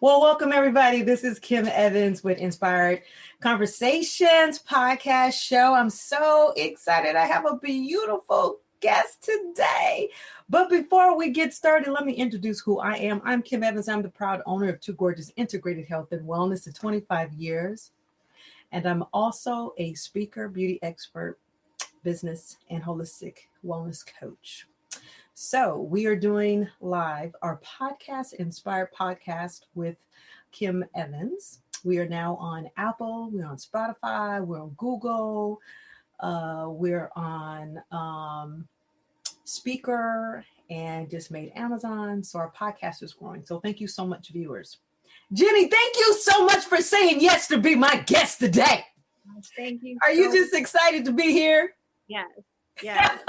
Well, welcome everybody. This is Kim Evans with Inspired Conversations podcast show. I'm so excited. I have a beautiful guest today. But before we get started, let me introduce who I am. I'm Kim Evans. I'm the proud owner of Two Gorgeous Integrated Health and Wellness for 25 years. And I'm also a speaker, beauty expert, business, and holistic wellness coach. So we are doing live our podcast, Inspired Podcast with Kim Evans. We are now on Apple, we're on Spotify, we're on Google, we're on Speaker, and just made Amazon. So our podcast is growing. So thank you so much, viewers. Jenny, thank you so much for saying yes to be my guest today. Thank you. Are you just excited to be here? Yes. Yes. Yes.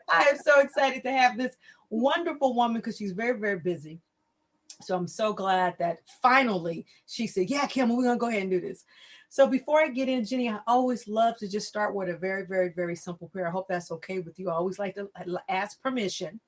I am so excited to have this wonderful woman because she's very, very busy. So I'm so glad that finally she said, yeah, Kim, we're going to go ahead and do this. So before I get in, Jenny, I always love to just start with a very, very, very simple prayer. I hope that's okay with you. I always like to ask permission.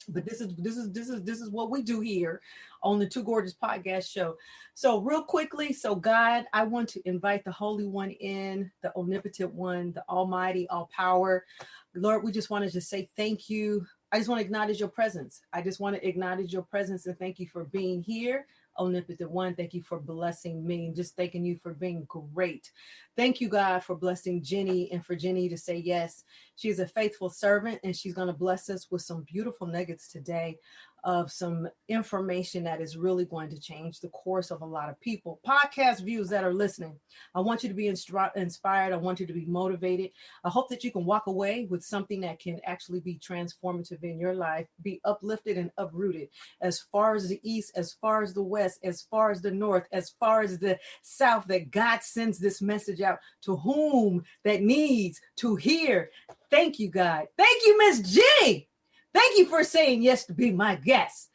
But this is what we do here on the Two Gorgeous podcast show. So real quickly, so God, I want to invite the Holy One in, the omnipotent one, the almighty, all power. Lord, we just want to just say thank you. I just want to acknowledge your presence. I just want to acknowledge your presence and thank you for being here. Omnipotent one, thank you for blessing me and just thanking you for being great. Thank you, God, for blessing Jenny and for Jenny to say yes. She's a faithful servant and she's going to bless us with some beautiful nuggets today of some information that is really going to change the course of a lot of people. Podcast views that are listening, I want you to be inspired. I want you to be motivated. I hope that you can walk away with something that can actually be transformative in your life, be uplifted and uprooted as far as the east, as far as the west, as far as the north, as far as the south, that God sends this message out to whom that needs to hear. Thank you, God. Thank you, Miss Jenny. Thank you for saying yes to be my guest.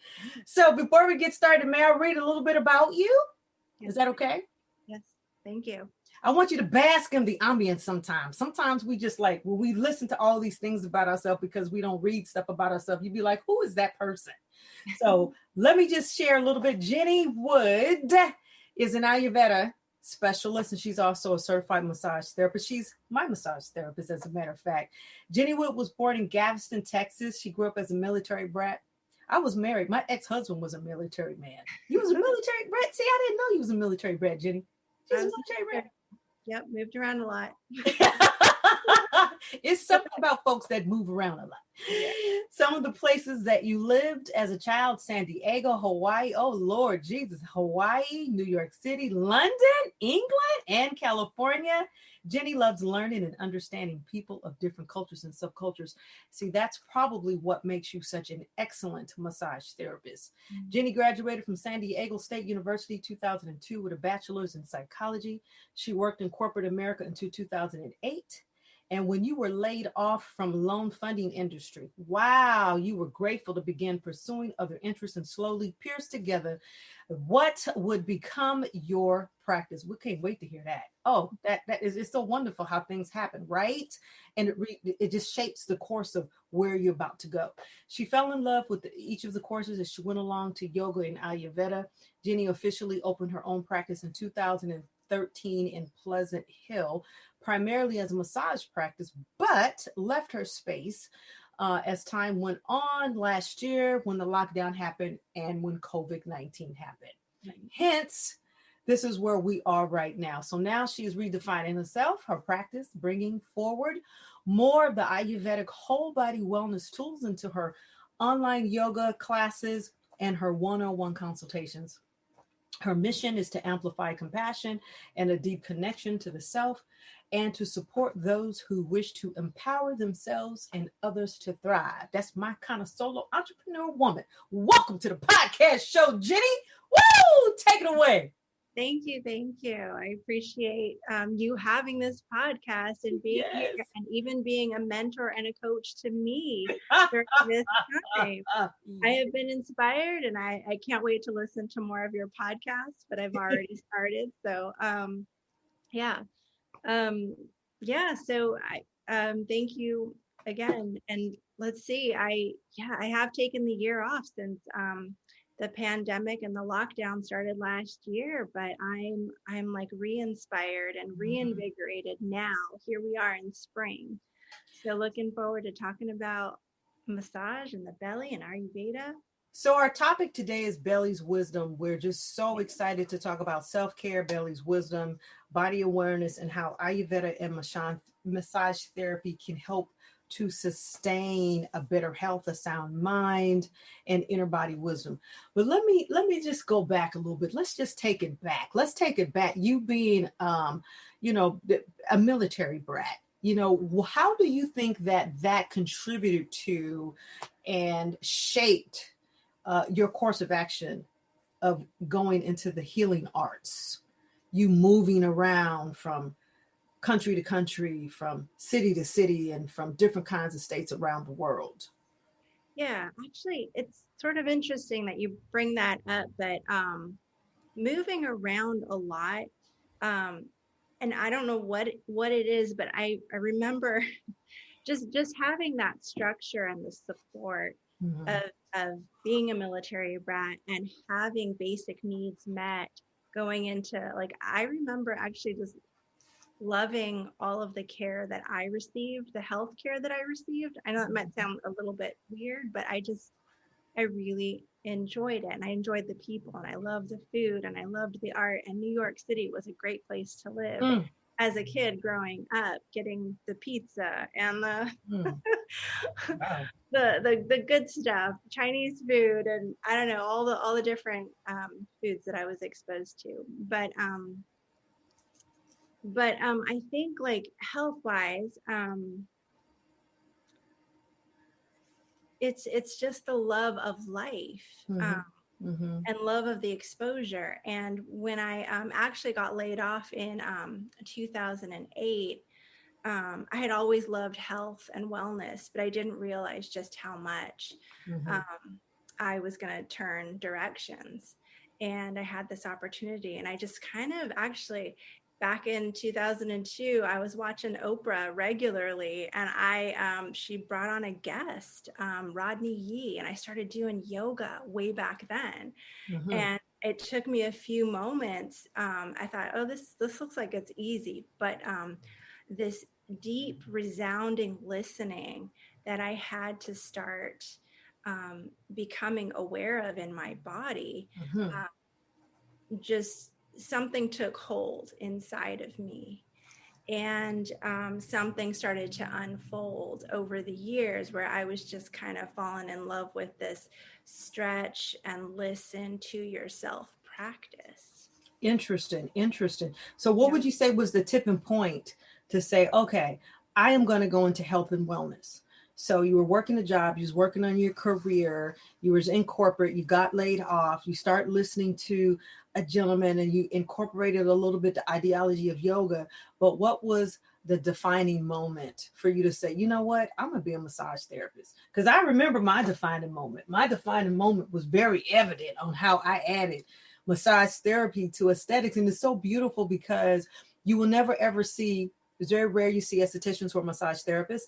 So before we get started, may I read a little bit about you? Yes. Is that okay? Yes. Thank you. I want you to bask in the ambience sometimes. Sometimes we just like, when we listen to all these things about ourselves because we don't read stuff about ourselves, you'd be like, who is that person? So let me just share a little bit. Jenny Wood is an Ayurveda specialist, and she's also a certified massage therapist. She's my massage therapist, as a matter of fact. Jenny Wood was born in Galveston, Texas. She grew up as a military brat. I was married. My ex-husband was a military man. You was a military brat? See, I didn't know you was a military brat, Jenny. She was a military brat. Yep, moved around a lot. It's something about folks that move around a lot. Some of the places that you lived as a child: San Diego, Hawaii, oh Lord Jesus, Hawaii, New York City, London, England, and California. Jenny loves learning and understanding people of different cultures and subcultures. See, that's probably what makes you such an excellent massage therapist. Mm-hmm. Jenny graduated from San Diego State University 2002 with a bachelor's in psychology. She worked in corporate America until 2008. And when you were laid off from loan funding industry, wow, you were grateful to begin pursuing other interests and slowly pierce together what would become your practice. We can't wait to hear that. Oh, that is, it's so wonderful how things happen, right? And it just shapes the course of where you're about to go. She fell in love with each of the courses as she went along to yoga and Ayurveda. Jenny officially opened her own practice in 2013 in Pleasant Hill, primarily as a massage practice, but left her space as time went on last year when the lockdown happened and when COVID-19 happened. Hence, this is where we are right now. So now she's redefining herself, her practice, bringing forward more of the Ayurvedic whole body wellness tools into her online yoga classes and her one-on-one consultations. Her mission is to amplify compassion and a deep connection to the self and to support those who wish to empower themselves and others to thrive. That's my kind of solo entrepreneur woman. Welcome to the podcast show, Jenny. Woo! Take it away. Thank you. Thank you. I appreciate you having this podcast and being here and even being a mentor and a coach to me during this time. I have been inspired and I can't wait to listen to more of your podcasts, but I've already started. So, so I thank you again. And let's see, I have taken the year off since the pandemic and the lockdown started last year, but I'm like re-inspired and reinvigorated now. Here we are in spring. So looking forward to talking about massage and the belly and Ayurveda. So our topic today is Belly's Wisdom. We're just so excited to talk about self-care, Belly's Wisdom, body awareness, and how Ayurveda and massage therapy can help to sustain a better health, a sound mind, and inner body wisdom. But let me just go back a little bit. Let's just take it back. Let's take it back. You being a military brat. How do you think that contributed to and shaped your course of action of going into the healing arts, you moving around from country to country, from city to city, and from different kinds of states around the world? Yeah, actually, it's sort of interesting that you bring that up, but moving around a lot, um, and I don't know what it is, but I remember just having that structure and the support Mm-hmm. of being a military brat and having basic needs met going into, like, I remember actually just loving all of the care that I received, the health care that I received. I know it might sound a little bit weird, but I really enjoyed it, and I enjoyed the people, and I loved the food, and I loved the art, and New York City was a great place to live. Mm. As a kid growing up, getting the pizza and the Mm. Wow. the good stuff, Chinese food, and I don't know, all the different foods that I was exposed to. But I think, like, health wise, it's just the love of life. Mm-hmm. Mm-hmm. And love of the exposure. And when I actually got laid off in 2008, I had always loved health and wellness, but I didn't realize just how much Mm-hmm. I was going to turn directions. And I had this opportunity, and I just kind of actually, back in 2002, I was watching Oprah regularly, and she brought on a guest, Rodney Yee, and I started doing yoga way back then. Mm-hmm. And it took me a few moments. I thought, oh, this looks like it's easy, but this deep, resounding listening that I had to start becoming aware of in my body, Mm-hmm. just something took hold inside of me. And something started to unfold over the years where I was just kind of falling in love with this stretch and listen to yourself practice. Interesting. So what would you say was the tipping point to say, okay, I am going to go into health and wellness? So you were working a job, you was working on your career, you was in corporate, you got laid off, you start listening to a gentleman and you incorporated a little bit the ideology of yoga. But what was the defining moment for you to say, you know what, I'm going to be a massage therapist? Because I remember my defining moment. My defining moment was very evident on how I added massage therapy to aesthetics. And it's so beautiful because you will never ever see, it's very rare you see estheticians who are massage therapists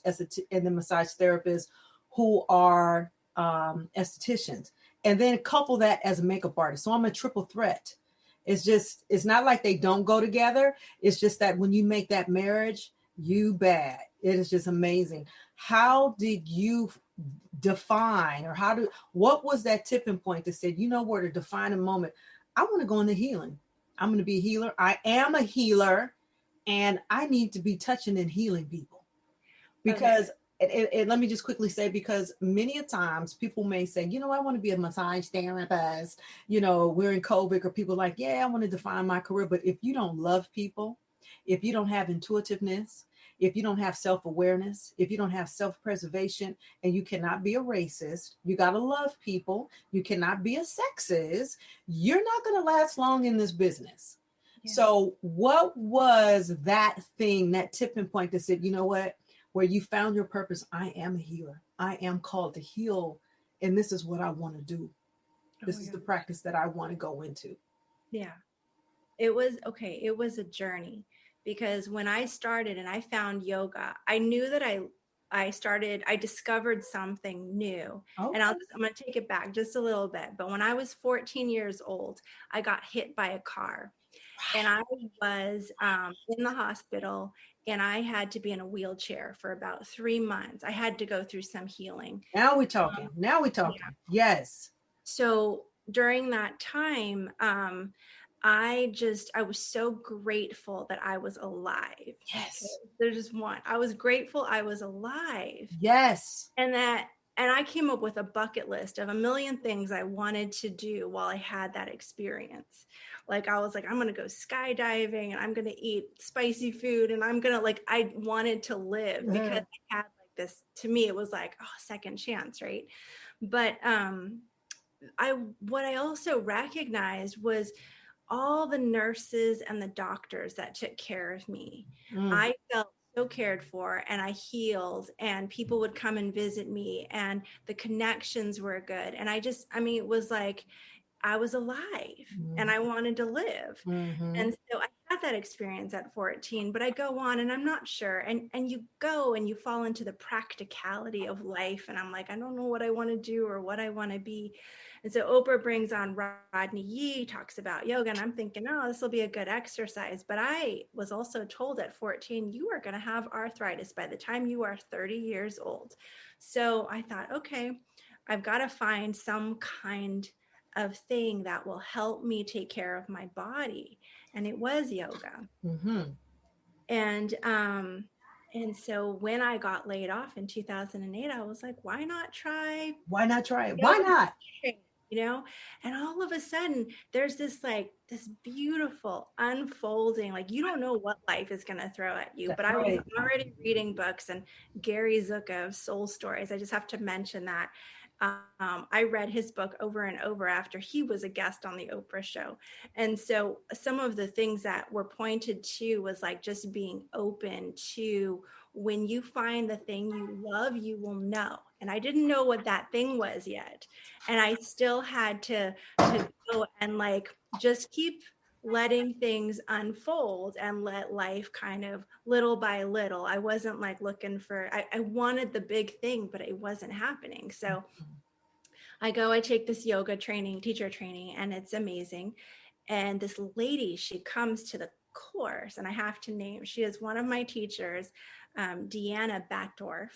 and then massage therapists who are estheticians. And then couple that as a makeup artist. So I'm a triple threat. It's not like they don't go together. It's just that when you make that marriage, you bad. It is just amazing. How did you define, or what was that tipping point that said, you know what, a defining moment? I want to go into healing. I'm going to be a healer. I am a healer, and I need to be touching and healing people. Because, and let me just quickly say, because many a times people may say, you know, I want to be a massage therapist. You know, we're in COVID, or people like, yeah, I want to define my career. But if you don't love people, if you don't have intuitiveness, if you don't have self-awareness, if you don't have self-preservation, and you cannot be a racist, you got to love people, you cannot be a sexist, you're not going to last long in this business. Yeah. So what was that thing, that tipping point that said, you know what, where you found your purpose? I am a healer. I am called to heal. And this is what I want to do. This is the practice that I want to go into. Yeah. It was a journey, because when I started and I found yoga, I knew that I discovered something new. Okay. And I'm going to take it back just a little bit. But when I was 14 years old, I got hit by a car, and I was in the hospital, and I had to be in a wheelchair for about 3 months. I had to go through some healing. Now we're talking. Yeah. Yes. So during that time, I was so grateful that I was alive. Okay. Yes. There's just one. I was grateful I was alive. Yes. And I came up with a bucket list of a million things I wanted to do while I had that experience. Like I was like, I'm going to go skydiving, and I'm going to eat spicy food, and I'm going to I wanted to live because I had like this, to me, it was like, oh, second chance. Right. But, what I also recognized was all the nurses and the doctors that took care of me. I felt so cared for, and I healed, and people would come and visit me, and the connections were good. And it was like I was alive and I wanted to live. And so I had that experience at 14, but I go on and I'm not sure. And you go and you fall into the practicality of life. And I'm like, I don't know what I want to do or what I want to be. And so Oprah brings on Rodney Yee, talks about yoga. And I'm thinking, oh, this will be a good exercise. But I was also told at 14, you are going to have arthritis by the time you are 30 years old. So I thought, okay, I've got to find some kind of thing that will help me take care of my body. And it was yoga. And so when I got laid off in 2008, I was like, why not try it? yoga? Why not? And all of a sudden there's this beautiful unfolding, like you don't know what life is going to throw at you. But I was already reading books, and Gary Zukav of Soul Stories, I just have to mention that. I read his book over and over after he was a guest on the Oprah show. And so some of the things that were pointed to was like just being open to, when you find the thing you love, you will know. And I didn't know what that thing was yet. And I still had to go and just keep letting things unfold and let life kind of little by little. I wasn't looking for, I wanted the big thing, but it wasn't happening. So I take this yoga teacher training, and it's amazing. And this lady, she comes to the course, and I have to name, she is one of my teachers, Deanna Batdorf,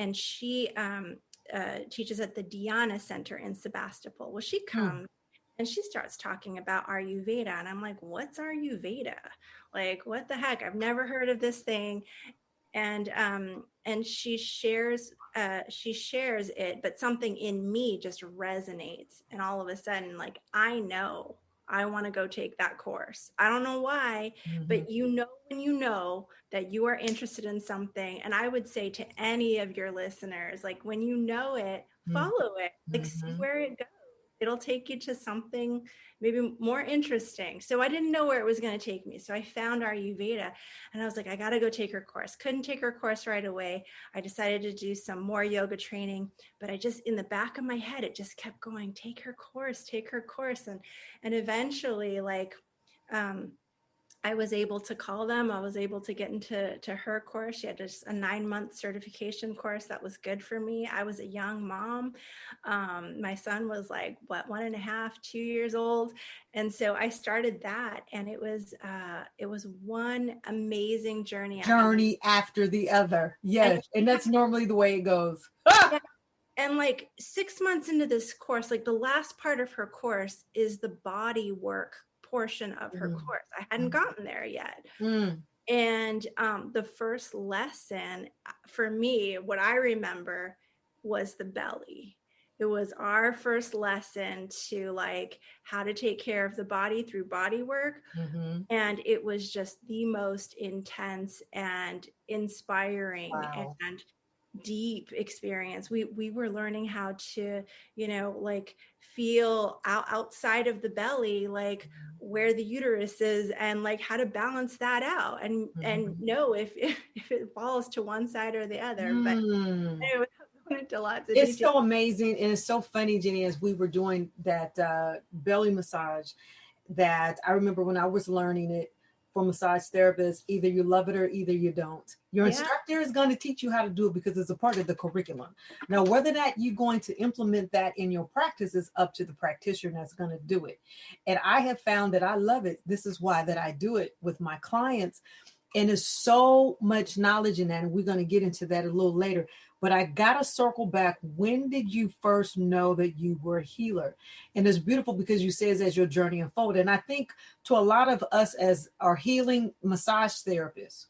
and she teaches at the Dhyana Center in Sebastopol. Well, she comes and she starts talking about Ayurveda, and I'm like, what's Ayurveda? Like, what the heck? I've never heard of this thing. And she shares it, but something in me just resonates, and all of a sudden, I know I want to go take that course. I don't know why, but when you know that you are interested in something, and I would say to any of your listeners, when you know it, follow it, see where it goes. It'll take you to something maybe more interesting. So I didn't know where it was going to take me. So I found Ayurveda, and I was like, I got to go take her course. Couldn't take her course right away. I decided to do some more yoga training, but in the back of my head, it just kept going, take her course. And eventually, I was able to call them. I was able to get into her course. She had just a 9-month certification course that was good for me. I was a young mom. My son was 1.5, 2 years old. And so I started that, and it was one amazing journey. After the other. Yes. And that's normally the way it goes. Yeah. And 6 months into this course, the last part of her course is the body work portion of her course. I hadn't gotten there yet. And the first lesson for me, what I remember, was the belly. It was our first lesson to how to take care of the body through body work. And it was just the most intense and inspiring and deep experience. We were learning how to, feel outside of the belly, where the uterus is, and how to balance that out, and know if it falls to one side or the other. But anyway, into lots of it's detail. so amazing, and it's so funny, Jenny, as we were doing that belly massage, that I remember when I was learning it, for massage therapists. Either you love it or either you don't. Your Yeah. instructor is going to teach you how to do it because it's a part of the curriculum. Now, whether or not you're going to implement that in your practice is up to the practitioner that's going to do it. And I have found that I love it. This is why that I do it with my clients. And there's so much knowledge in that. And we're going to get into that a little later. But I got to circle back. When did you first know that you were a healer? And it's beautiful because you says as your journey unfolded. And I think to a lot of us as our healing massage therapists,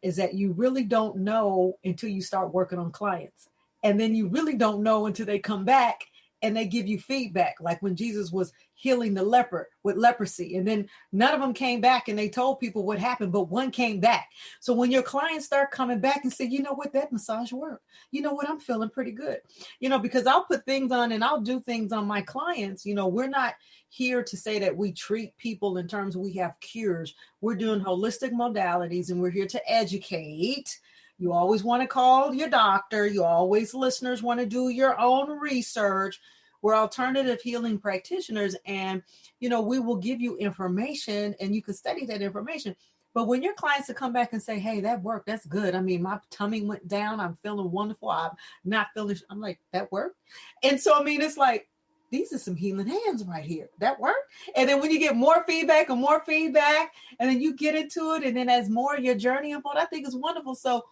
is that you really don't know until you start working on clients. And then you really don't know until they come back and they give you feedback. Like when Jesus was healing the leper with leprosy, and then none of them came back and they told people what happened, but one came back. So when your clients start coming back and say, you know what, that massage worked. You know what, I'm feeling pretty good. Because I'll put things on and I'll do things on my clients. We're not here to say that we treat people in terms of we have cures. We're doing holistic modalities and we're here to educate. You always want to call your doctor. You always, listeners, want to do your own research. We're alternative healing practitioners, and, we will give you information and you can study that information. But when your clients will come back and say, hey, that worked, that's good. I mean, my tummy went down. I'm feeling wonderful. I'm not feeling, I'm like, that worked. And so, it's like, these are some healing hands right here. That worked. And then when you get more feedback and more feedback, and then you get into it, and then as more of your journey unfolds, I think it's wonderful. So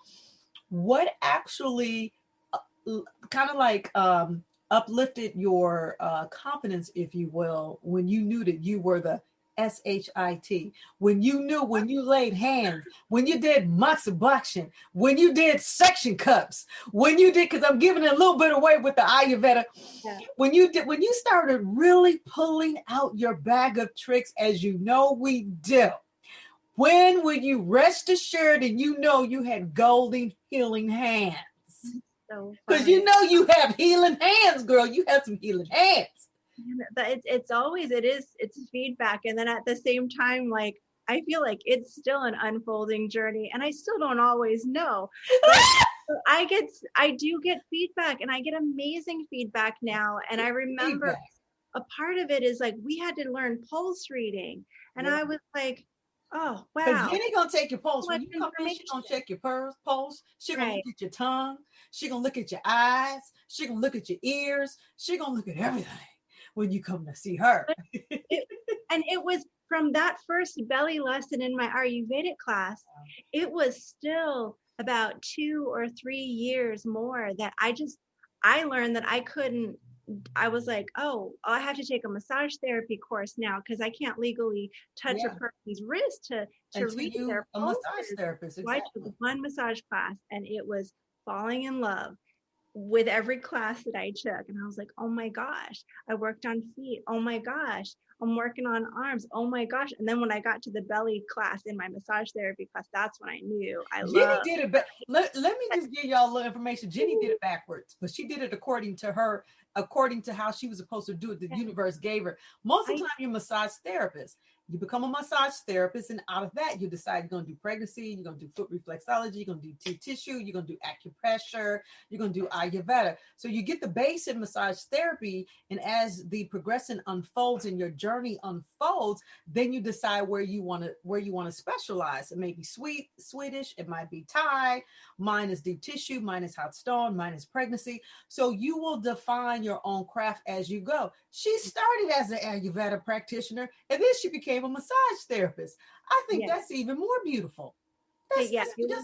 what actually kind of like uplifted your confidence, if you will, when you knew that you were the SHIT, when you laid hands, when you did moxibustion, when you did section cups, when you did, because I'm giving it a little bit away with the Ayurveda, when you started really pulling out your bag of tricks, as we do, when would you rest assured and you had golden healing hands? Because you have healing hands, girl. You have some healing hands. It's feedback. And then at the same time, like, I feel like it's still an unfolding journey and I still don't always know. But I do get feedback and I get amazing feedback now. And I remember a part of it is like, we had to learn pulse reading. And I was like, oh, wow. Because Jenny going to take your pulse. When you come in, she's going to check your pulse. She's going to look at your tongue. She's going to look at your eyes. She's going to look at your ears. She's going to look at everything when you come to see her. And it was from that first belly lesson in my Ayurvedic class, it was still about 2 or 3 years more that I learned that I was like, I have to take a massage therapy course now because I can't legally touch a person's wrist to read their pulse. Massage therapist. Exactly. So I took one massage class and it was falling in love with every class that I took. And I was like, oh my gosh, I worked on feet. Oh my gosh, I'm working on arms. Oh my gosh. And then when I got to the belly class in my massage therapy class, that's when I knew Jenny did it. But let me just give y'all a little information. Jenny did it backwards, but she did it according to how she was supposed to do it. The universe gave her. Most of the time, you're a massage therapist. You become a massage therapist, and out of that, you decide you're going to do pregnancy, you're going to do foot reflexology, you're going to do tissue, you're going to do acupressure, you're going to do Ayurveda. So you get the base in massage therapy, and as the progression unfolds and your journey unfolds, then you decide where you want to specialize. It may be Swedish, it might be Thai. Mine is deep tissue, mine is hot stone, mine is pregnancy. So you will define your own craft as you go. She started as an Ayurveda practitioner, and then she became a massage therapist. I think that's even more beautiful. That's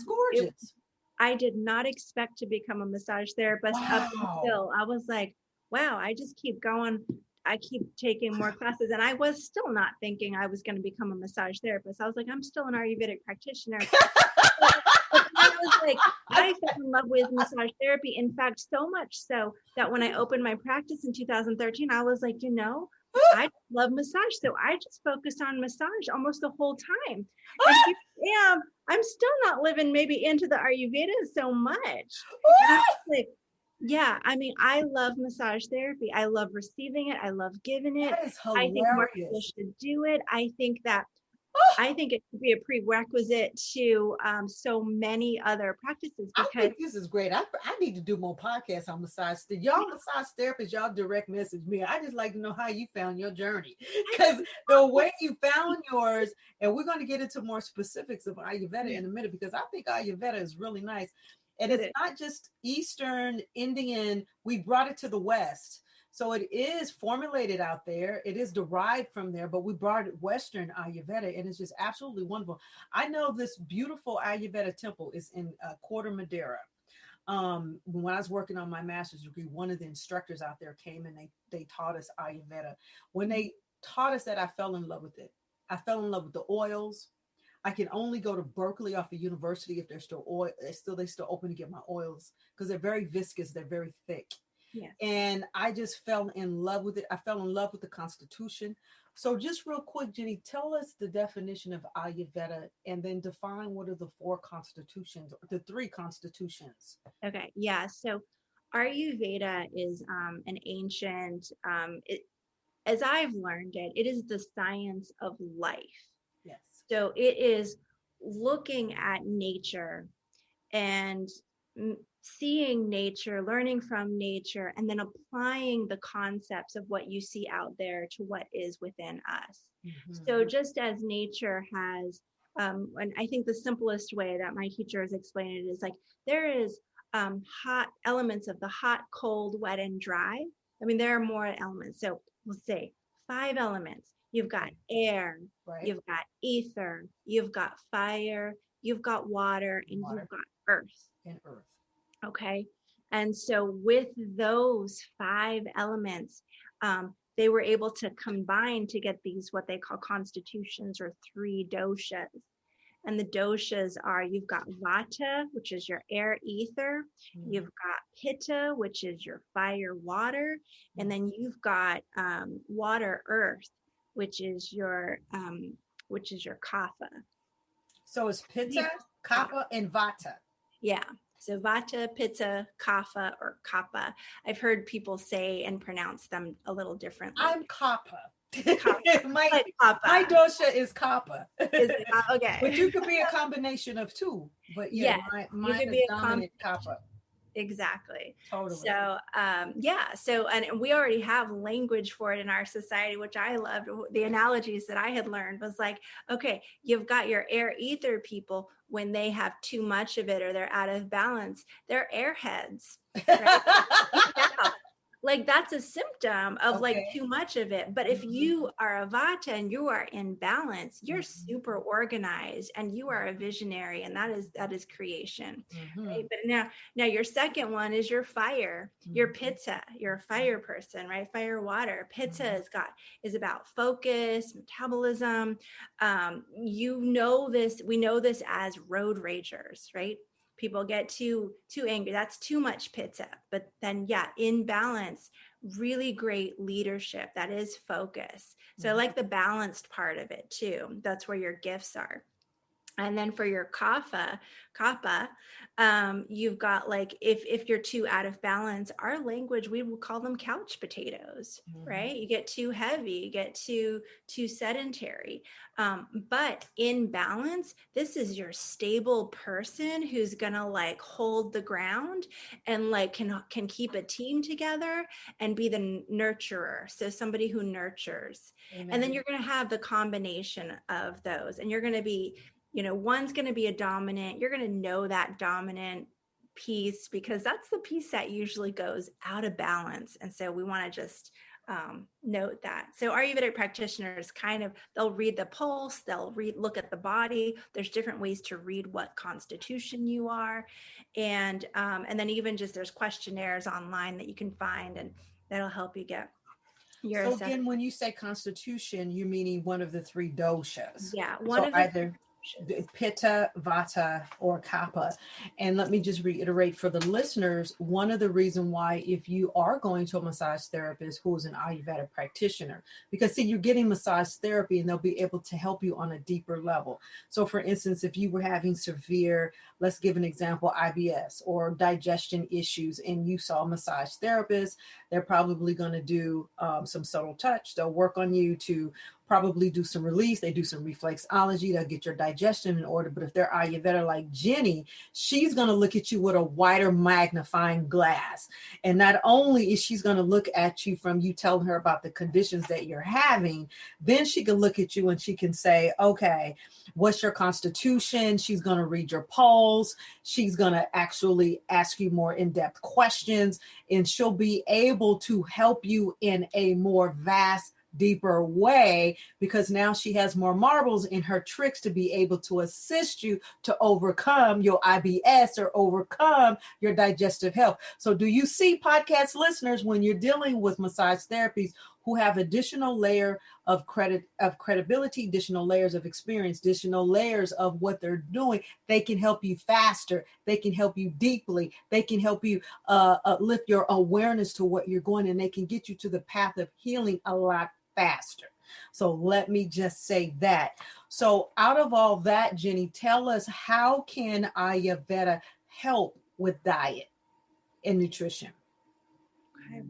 gorgeous. I did not expect to become a massage therapist up until I was like, wow, I just keep going. I keep taking more classes. And I was still not thinking I was going to become a massage therapist. I was like, I'm still an Ayurvedic practitioner. I was like, I fell in love with massage therapy. In fact, so much so that when I opened my practice in 2013, I was like, I love massage. So I just focused on massage almost the whole time. And here I'm still not living maybe into the Ayurveda so much. And I was like, I love massage therapy. I love receiving it. I love giving it. That is hilarious. I think more people should do it. I think that I think it could be a prerequisite to so many other practices I because think this is great. I need to do more podcasts on massage. Y'all massage therapists, y'all direct message me. I just like to know how you found your journey. Because the way you found yours, and we're going to get into more specifics of Ayurveda in a minute, because I think Ayurveda is really nice. And it's not just Eastern, Indian. We brought it to the West. So it is formulated out there. It is derived from there, but we brought it Western Ayurveda, and it's just absolutely wonderful. I know this beautiful Ayurveda temple is in Quarter Madeira. When I was working on my master's degree, one of the instructors out there came and they taught us Ayurveda. When they taught us that, I fell in love with it. I fell in love with the oils. I can only go to Berkeley off the university if they're still oil. They still open to get my oils because they're very viscous. They're very thick. Yeah. And I just fell in love with it. I fell in love with the Constitution. So just real quick, Jenny, tell us the definition of Ayurveda and then define what are the four constitutions, or the three constitutions. Okay. Yeah. So Ayurveda is an ancient, as I've learned it, it is the science of life. Yes. So it is looking at nature and seeing nature, learning from nature, and then applying the concepts of what you see out there to what is within us. Mm-hmm. So just as nature has, and I think the simplest way that my teacher has explained it is like there is hot elements of the hot, cold, wet, and dry. I mean, there are more elements. So we'll say 5 elements. You've got air, right. You've got ether, you've got fire, you've got water, and you've got earth. And earth. Okay. And so with those 5 elements, they were able to combine to get these, what they call constitutions or 3 doshas. And the doshas are, you've got vata, which is your air, ether. Mm-hmm. You've got pitta, which is your fire, water. Mm-hmm. And then you've got water, earth, which is your kapha. So it's pitta, kapha, and vata. Yeah. So vata, pitta, kapha, or kapha. I've heard people say and pronounce them a little differently. I'm kapha. my dosha is kapha. Okay. But you could be a combination of 2. But yeah, mine is dominant kapha. Exactly. Totally. So, So, and we already have language for it in our society, which I loved. The analogies that I had learned was like, okay, you've got your air ether people when they have too much of it or they're out of balance, they're airheads. Right? Yeah. Like that's a symptom of like too much of it. But if you are a vata and you are in balance, you're super organized and you are a visionary, and that is creation. Right? But now your second one is your fire, your pitta, you're a fire person, right? Fire, water. Pitta is about focus, metabolism. We know this as road ragers, right? People get too angry. That's too much pitta. But then, in balance, really great leadership. That is focus. So I like the balanced part of it too. That's where your gifts are. And then for your kapha, you've got like, if you're too out of balance, our language, we will call them couch potatoes, right? You get too heavy, you get too sedentary. But in balance, this is your stable person who's gonna like hold the ground and like can keep a team together and be the nurturer. So somebody who nurtures. Amen. And then you're gonna have the combination of those, and you're gonna be, one's going to be a dominant. You're going to know that dominant piece because that's the piece that usually goes out of balance. And so we want to just note that. So Ayurvedic practitioners they'll read the pulse, they'll look at the body. There's different ways to read what constitution you are. And then even just there's questionnaires online that you can find, and that'll help you get your assessment. So again, when you say constitution, you're meaning one of the 3 doshas. Yeah. Either pitta, vata, or kapha. And let me just reiterate for the listeners, one of the reasons why, if you are going to a massage therapist who is an Ayurvedic practitioner, because see, you're getting massage therapy and they'll be able to help you on a deeper level. So for instance, if you were having severe, let's give an example, IBS or digestion issues, and you saw a massage therapist, They're probably going to do some subtle touch. They'll work on you to probably do some release. They do some reflexology. They'll get your digestion in order. But if they're Ayurveda like Jenny, she's going to look at you with a wider magnifying glass. And not only is she's going to look at you from you telling her about the conditions that you're having, then she can look at you and she can say, okay, what's your constitution? She's going to read your pulse. She's going to actually ask you more in-depth questions, and she'll be able to help you in a more vast, deeper way, because now she has more marbles in her tricks to be able to assist you to overcome your IBS or overcome your digestive health. So do you see, podcast listeners, when you're dealing with massage therapies who have additional layer of credibility, additional layers of experience, additional layers of what they're doing, they can help you faster, they can help you deeply, they can help you lift your awareness to what you're going, and they can get you to the path of healing a lot faster. So let me just say that. So out of all that, Jenny, tell us, how can Ayurveda help with diet and nutrition? Okay.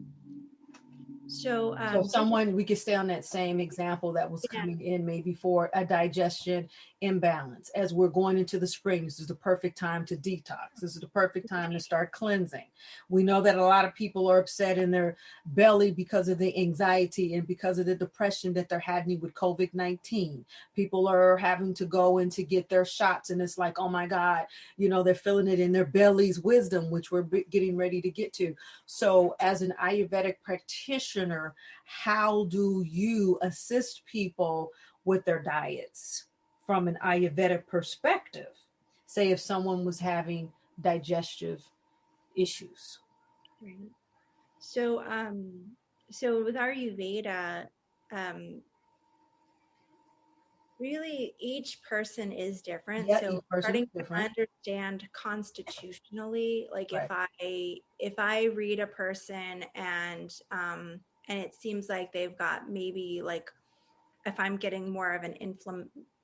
So someone, we could stay on that same example that was coming in maybe for a digestion imbalance. As we're going into the spring, this is the perfect time to detox. This is the perfect time to start cleansing. We know that a lot of people are upset in their belly because of the anxiety and because of the depression that they're having with COVID-19. People are having to go in to get their shots, and it's like, oh my God, they're feeling it in their belly's wisdom, which we're getting ready to get to. So as an Ayurvedic practitioner, how do you assist people with their diets from an Ayurvedic perspective? Say if someone was having digestive issues. Right. So with Ayurveda, really each person is different. Yeah, so starting to understand constitutionally, like right. if I read a person and it seems like they've got maybe like, if I'm getting more of an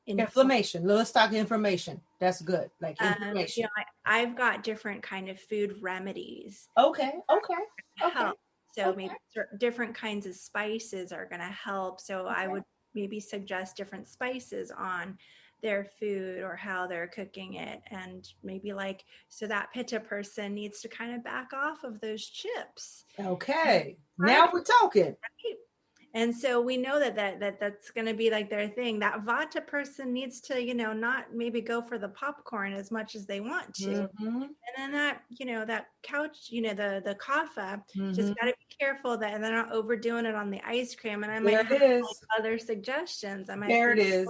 inflammation. Let's talk information. That's good. Like inflammation. I've got different kind of food remedies. Okay. Help. So maybe different kinds of spices are going to help. So I would maybe suggest different spices on their food or how they're cooking it. And maybe so that Pitta person needs to kind of back off of those chips. Okay. Now we're talking. Right? And so we know that's going to be like their thing. That Vata person needs to, not maybe go for the popcorn as much as they want to. Mm-hmm. And then that couch, the kapha, just got to be careful that they're not overdoing it on the ice cream. And I might have other suggestions. There it is.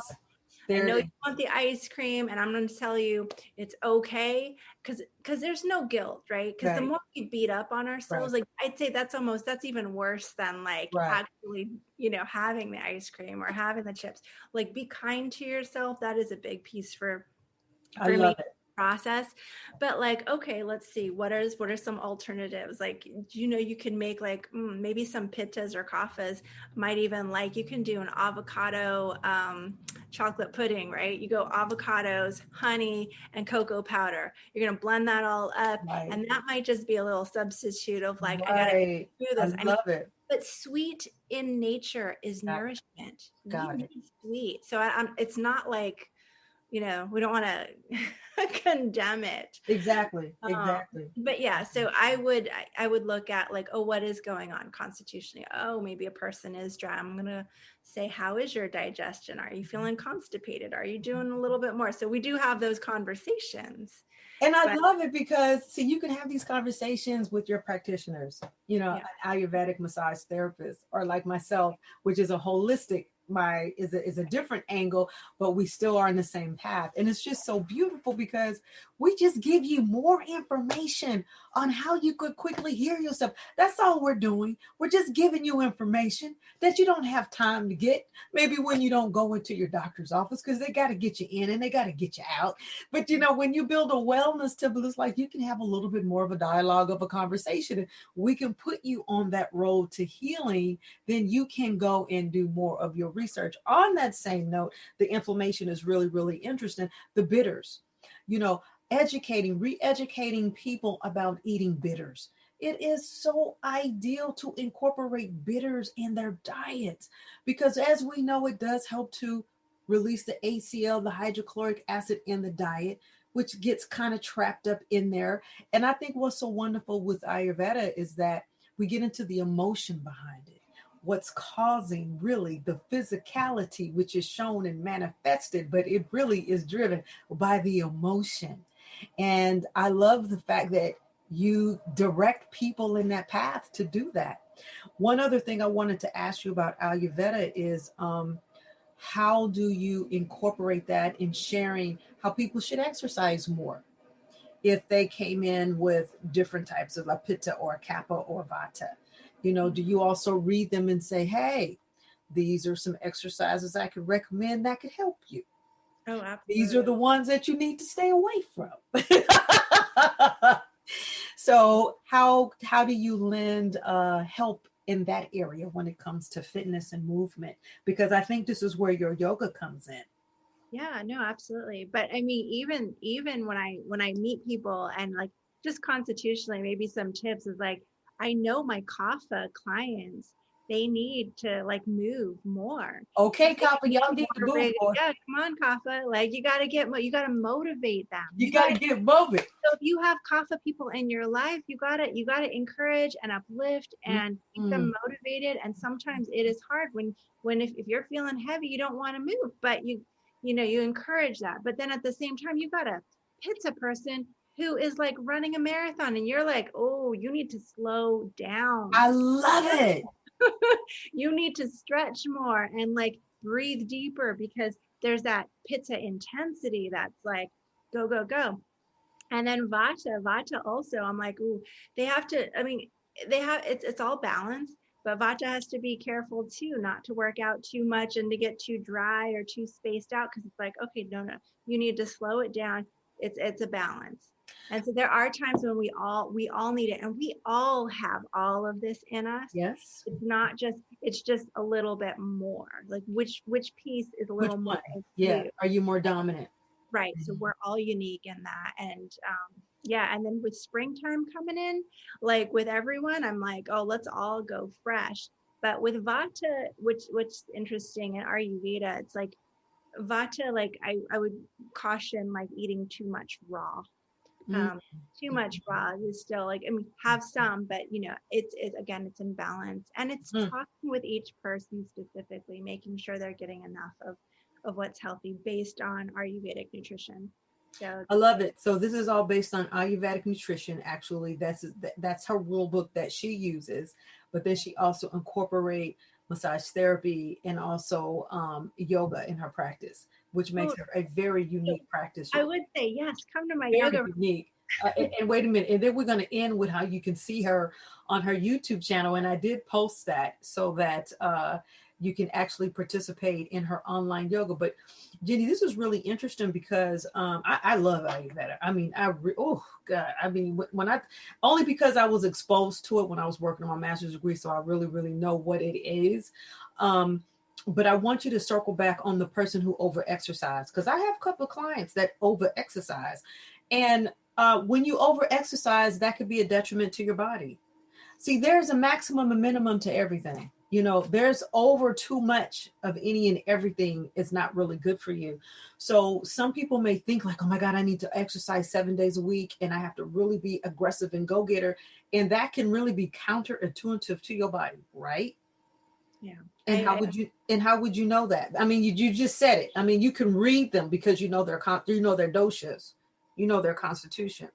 I know you want the ice cream, and I'm going to tell you it's okay because there's no guilt, right? Because the more we beat up on ourselves, like I'd say that's even worse than actually, having the ice cream or having the chips. Like, be kind to yourself. That is a big piece for me. Process. But okay, let's see, what are some alternatives? You can make maybe some pittas or kaphas. Might even you can do an avocado chocolate pudding, right? You go avocados, honey, and cocoa powder. You're gonna blend that all up, and that might just be a little substitute of I gotta do this. I love it. But sweet in nature is nourishment. Got it. Sweet. So it's not we don't want to condemn it. Exactly. But yeah, so I would look at what is going on constitutionally. Maybe a person is dry. I'm going to say, how is your digestion? Are you feeling constipated? Are you doing a little bit more? So we do have those conversations. And I love it because you can have these conversations with your practitioners, an Ayurvedic massage therapist, or like myself, which is a holistic is a different angle, but we still are in the same path. And it's just so beautiful because we just give you more information on how you could quickly heal yourself. That's all we're doing. We're just giving you information that you don't have time to get, maybe when you don't go into your doctor's office, because they got to get you in and they got to get you out. But when you build a wellness temple, it's like you can have a little bit more of a dialogue, of a conversation, and we can put you on that road to healing. Then you can go and do more of your research. On that same note, the inflammation is really, really interesting. The bitters, re-educating people about eating bitters. it is so ideal to incorporate bitters in their diets because, as we know, it does help to release the HCl, the hydrochloric acid in the diet, which gets kind of trapped up in there. And I think what's so wonderful with Ayurveda is that we get into the emotion behind it. What's causing really the physicality, which is shown and manifested, but it really is driven by the emotion. And I love the fact that you direct people in that path to do that. One other thing I wanted to ask you about Ayurveda is how do you incorporate that in sharing how people should exercise more? If they came in with different types of a pitta or a kapha or vata, do you also read them and say, hey, these are some exercises I could recommend that could help you? Oh, absolutely. These are the ones that you need to stay away from. So how do you lend help in that area when it comes to fitness and movement? Because I think this is where your yoga comes in. Yeah, no, absolutely. But I mean, even when I meet people and like just constitutionally, maybe some tips is like, I know my kapha clients, they need to like move more. Okay, kapha, y'all need to move more. Yeah, come on, kapha. Like you got to motivate them. You got to get moving. So if you have kapha people in your life, you gotta encourage and uplift and keep them motivated. And sometimes it is hard when if you're feeling heavy, you don't want to move, but you encourage that. But then at the same time, you got a pitta person who is like running a marathon and you're like, oh, you need to slow down. I love it. You need to stretch more and like breathe deeper because there's that pitta intensity that's like go, go, go. And then vata also, I'm like, ooh, they have to, I mean, it's all balance, but vata has to be careful too, not to work out too much and to get too dry or too spaced out. Cause it's like, okay, no, you need to slow it down. It's a balance. And so there are times when we all need it, and we all have all of this in us. Yes. It's just a little bit more like which piece is a little more. Yeah. Are you more dominant? Right. So we're all unique in that. And yeah. And then with springtime coming in, like with everyone, I'm like, oh, let's all go fresh. But with vata, which interesting in Ayurveda, it's like vata, like I would caution like eating too much raw. Too much raw is still like, I mean, have some, but it's again, it's in balance, and it's talking with each person specifically, making sure they're getting enough of what's healthy based on Ayurvedic nutrition. So I love it. So this is all based on Ayurvedic nutrition. Actually, that's her rule book that she uses, but then she also incorporate massage therapy and also yoga in her practice, which makes her a very unique practice. I would say yes. Come to my very yoga. Unique. And wait a minute, and then we're going to end with how you can see her on her YouTube channel. And I did post that so that you can actually participate in her online yoga. But Jenny, this is really interesting because I love Ayurveda. I mean, oh God, I mean, when I only because I was exposed to it when I was working on my master's degree, so I really, really know what it is. But I want you to circle back on the person who over-exercise, because I have a couple of clients that over-exercise. And when you over-exercise, that could be a detriment to your body. See, there's a maximum and minimum to everything. There's over too much of any and everything is not really good for you. So some people may think like, oh my God, I need to exercise 7 days a week and I have to really be aggressive and go-getter. And that can really be counterintuitive to your body, right? Yeah. And how would you know that? I mean, you just said it. I mean, you can read them because their doshas, their constitution.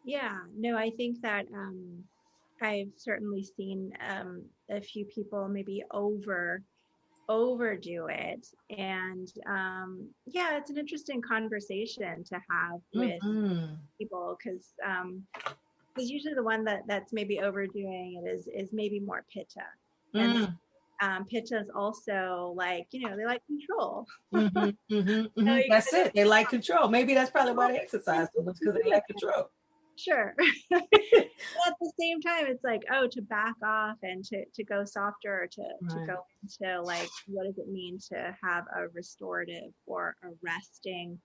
Yeah, no, I think that I've certainly seen a few people maybe overdo it. And yeah, it's an interesting conversation to have with people because usually the one that's maybe overdoing it is maybe more pitta. And pitta is also like, they like control. That's it. They like control. Maybe that's probably why they exercise so much, because they like control. Sure. But at the same time, it's like, to back off and to go softer, or to go into like, what does it mean to have a restorative or a resting,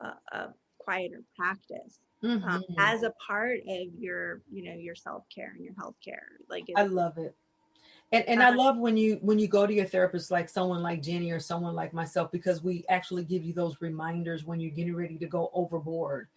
a quieter practice? as a part of your, your self-care and your healthcare. Like I it's, love it. And I love when you go to your therapist, like someone like Jenny or someone like myself, because we actually give you those reminders when you're getting ready to go overboard.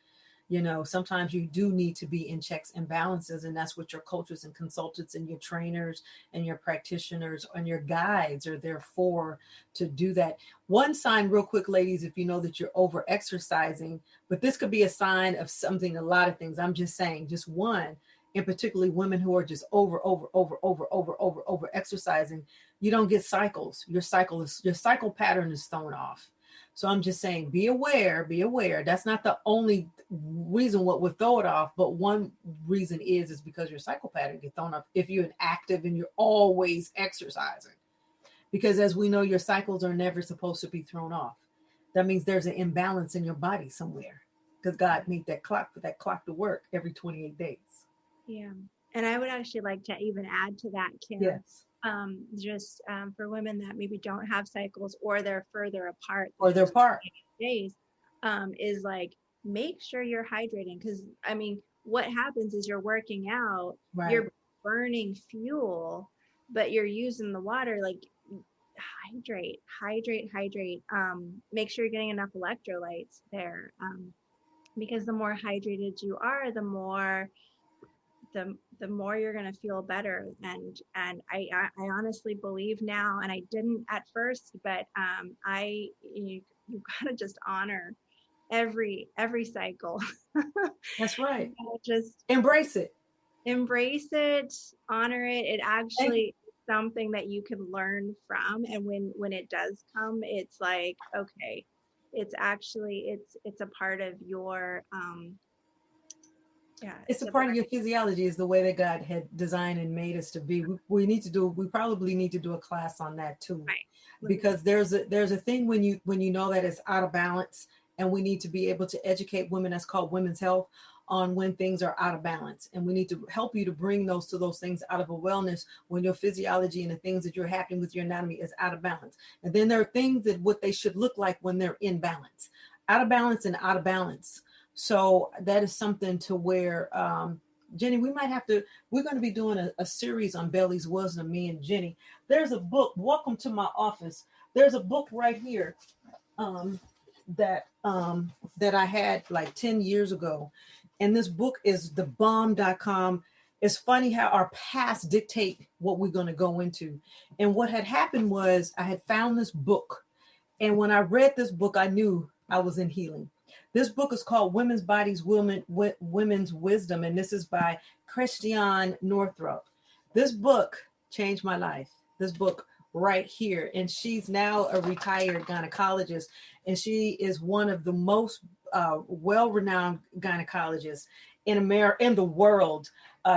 Sometimes you do need to be in checks and balances, and that's what your coaches and consultants and your trainers and your practitioners and your guides are there for, to do that. One sign, real quick, ladies, if you know that you're over exercising, but this could be a sign of something, a lot of things. I'm just saying, just one, and particularly women who are just over exercising, you don't get cycles. Your cycle pattern is thrown off. So I'm just saying, be aware, be aware. That's not the only reason what would throw it off, but one reason is because your cycle pattern gets thrown off if you're inactive and you're always exercising. Because as we know, your cycles are never supposed to be thrown off. That means there's an imbalance in your body somewhere, because God made that clock for that clock to work every 28 days. Yeah. And I would actually like to even add to that, Kim. Yes. Just for women that maybe don't have cycles, or they're further apart, or they're apart days, is like, make sure you're hydrating. Because I mean, what happens is you're working out, right. You're burning fuel, but you're using the water. Like, hydrate. Make sure you're getting enough electrolytes there, because the more hydrated you are, the more you're going to feel better. And I honestly believe now, and I didn't at first, but you got to just honor every cycle. That's right. Just embrace it, honor it. It actually is something that you can learn from. And when it does come, it's like, okay, it's actually, it's a part of your, it's a part of your physiology, is the way that God had designed and made us to be. We probably need to do a class on that too, right. Because there's a thing when you know that it's out of balance, and we need to be able to educate women. That's called women's health, on when things are out of balance, and we need to help you to bring those things out of a wellness when your physiology and the things that you're happening with your anatomy is out of balance. And then there are things that what they should look like when they're in balance, out of balance and out of balance. So that is something to where, Jenny, we're going to be doing a series on Belly's Wisdom, me and Jenny. There's a book, welcome to my office. There's a book right here that I had like 10 years ago. And this book is thebomb.com. It's funny how our past dictate what we're going to go into. And what had happened was I had found this book. And when I read this book, I knew I was in healing. This book is called Women's Bodies, Women's Wisdom, and this is by Christiane Northrup. This book changed my life. This book right here. And she's now a retired gynecologist, and she is one of the most well-renowned gynecologists in the world,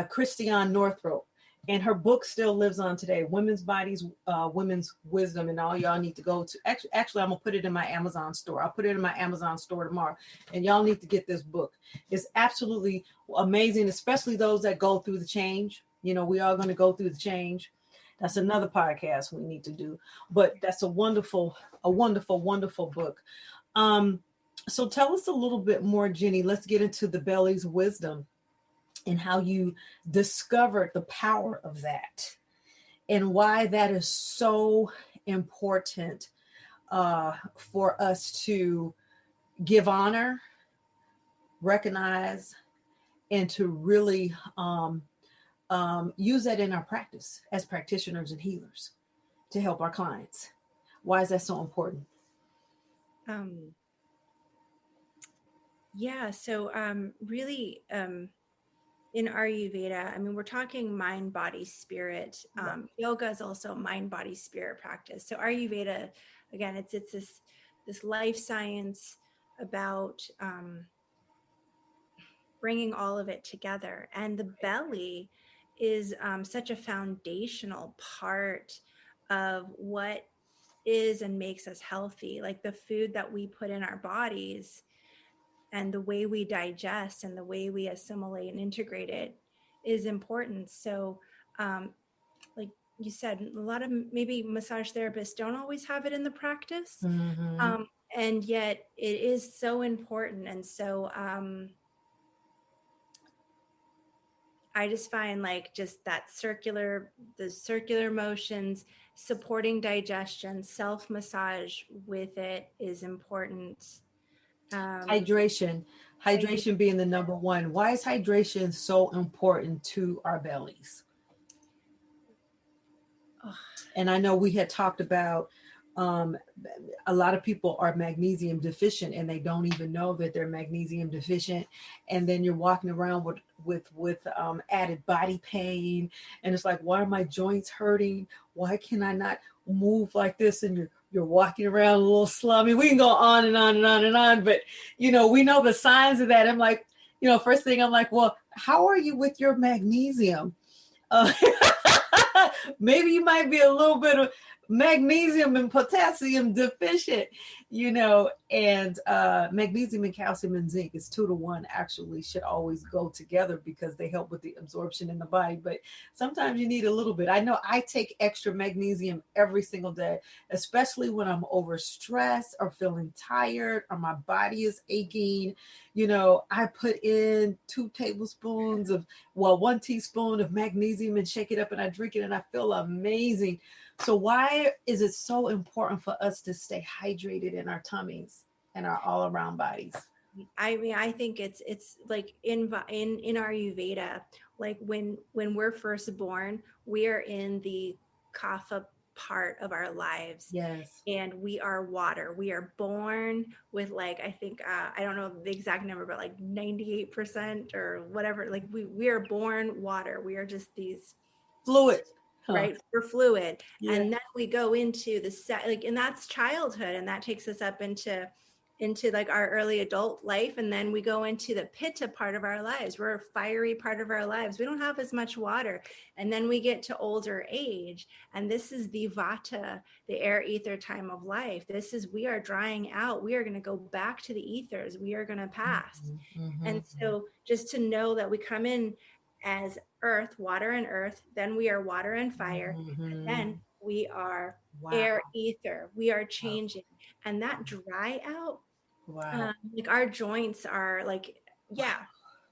Christiane Northrup. And her book still lives on today, Women's Bodies, Women's Wisdom. And all y'all need to go to, actually, I'm going to put it in my Amazon store. I'll put it in my Amazon store tomorrow. And y'all need to get this book. It's absolutely amazing, especially those that go through the change. We are going to go through the change. That's another podcast we need to do. But that's a wonderful, wonderful book. So tell us a little bit more, Jenny. Let's get into the Belly's Wisdom and how you discovered the power of that, and why that is so important for us to give honor, recognize, and to really use that in our practice as practitioners and healers to help our clients. Why is that so important? So really, in Ayurveda, I mean, we're talking mind, body, spirit. Yoga is also mind, body, spirit practice. So Ayurveda, again, it's this life science about bringing all of it together. And the belly is such a foundational part of what is and makes us healthy. Like the food that we put in our bodies and the way we digest and the way we assimilate and integrate it is important. So like you said, a lot of maybe massage therapists don't always have it in the practice. Mm-hmm. And yet it is so important. And so I just find like just the circular motions, supporting digestion, self-massage with it is important. Hydration. Hydration being the number one. Why is hydration so important to our bellies? And I know we had talked about um, a lot of people are magnesium deficient and they don't even know that they're magnesium deficient. And then you're walking around with added body pain, and it's like, why are my joints hurting? Why can I not move like this? And you're walking around a little slummy. We can go on and on and on and on, but we know the signs of that. I'm like, first thing I'm like, well, how are you with your magnesium? Maybe you might be a little bit of magnesium and potassium deficient, and magnesium and calcium and zinc is 2 to 1, actually should always go together because they help with the absorption in the body. But sometimes you need a little bit. I know I take extra magnesium every single day, especially when I'm overstressed or feeling tired or my body is aching. I put in 1 teaspoon of magnesium and shake it up and I drink it and I feel amazing. So why is it so important for us to stay hydrated in our tummies and our all around bodies? I mean, I think it's like in our Ayurveda, like when we're first born, we are in the kapha part of our lives. Yes. And we are water. We are born with like, I think, I don't know the exact number, but like 98% or whatever. Like we are born water. We are just these fluid. Right. We're fluid. Yeah. And then we go into and that's childhood. And that takes us up into like our early adult life. And then we go into the pitta part of our lives. We're a fiery part of our lives. We don't have as much water. And then we get to older age. And this is the vata, the air ether time of life. We are drying out. We are going to go back to the ethers. We are going to pass. Mm-hmm. And so just to know that we come in as earth, water and earth, then we are water and fire, and then we are air, ether. We are changing. And that dry out, like our joints are like,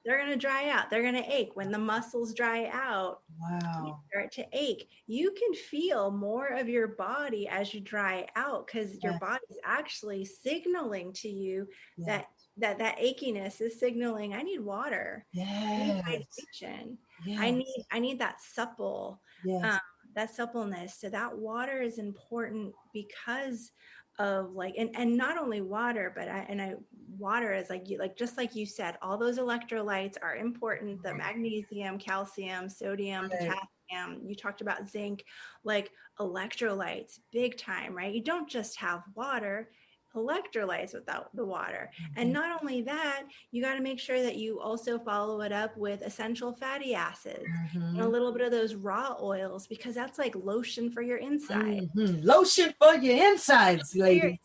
they're going to dry out. They're going to ache. When the muscles dry out, they start to ache. You can feel more of your body as you dry out because your body is actually signaling to you that achiness is signaling, I need water. Yes. I need hydration. Yes. I need that supple, that suppleness. So that water is important because of like, and not only water, but water is like just like you said, all those electrolytes are important. The magnesium, calcium, sodium, potassium. You talked about zinc, like electrolytes, big time, right? You don't just have water. Electrolytes without the water. And not only that, you got to make sure that you also follow it up with essential fatty acids and a little bit of those raw oils, because that's like lotion for your inside. Lotion for your insides, ladies.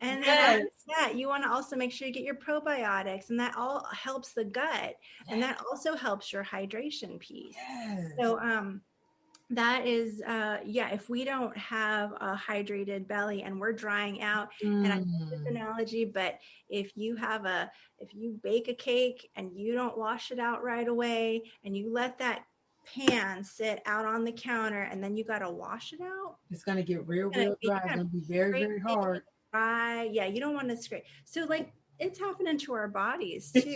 And then that, you want to also make sure you get your probiotics, and that all helps the gut, and that also helps your hydration piece. So that is, if we don't have a hydrated belly and we're drying out, and I use this analogy, but if you bake a cake and you don't wash it out right away and you let that pan sit out on the counter and then you got to wash it out, it's going to get real dry. It's going to be very, very hard. You don't want to scrape. So like it's happening to our bodies too.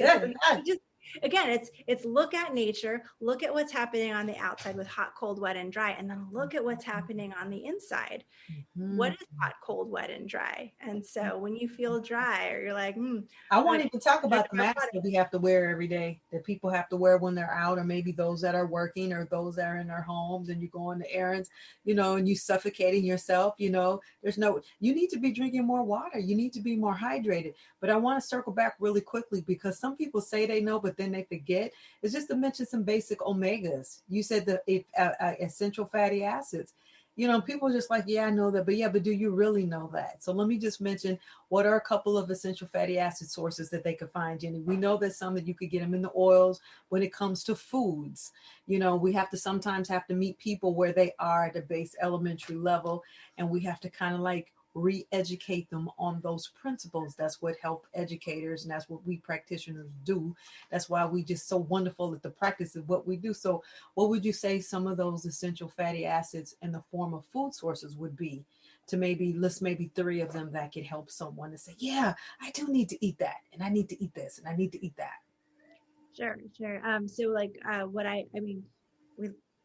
Again, it's look at nature, look at what's happening on the outside with hot, cold, wet, and dry, and then look at what's happening on the inside. What is hot, cold, wet, and dry? And so when you feel dry, or you're like, I won't even talk about the masks that we have to wear every day, that people have to wear when they're out, or maybe those that are working, or those that are in their homes, and you go on the errands, and you suffocating yourself. You need to be drinking more water. You need to be more hydrated. But I want to circle back really quickly, because some people say they know, but then they forget. It's just to mention some basic omegas. You said the essential fatty acids. People are just like, I know that, but do you really know that? So let me just mention what are a couple of essential fatty acid sources that they could find, Jenny. We know that some that you could get them in the oils. When it comes to foods, we sometimes have to meet people where they are at the base elementary level, and we have to kind of like re-educate them on those principles. That's what health educators, and that's what we practitioners do. That's why we just so wonderful at the practice of what we do. So what would you say some of those essential fatty acids in the form of food sources would be, to maybe list maybe 3 of them that could help someone to say, yeah, I do need to eat that, and I need to eat this, and I need to eat that. Sure. So like what I mean,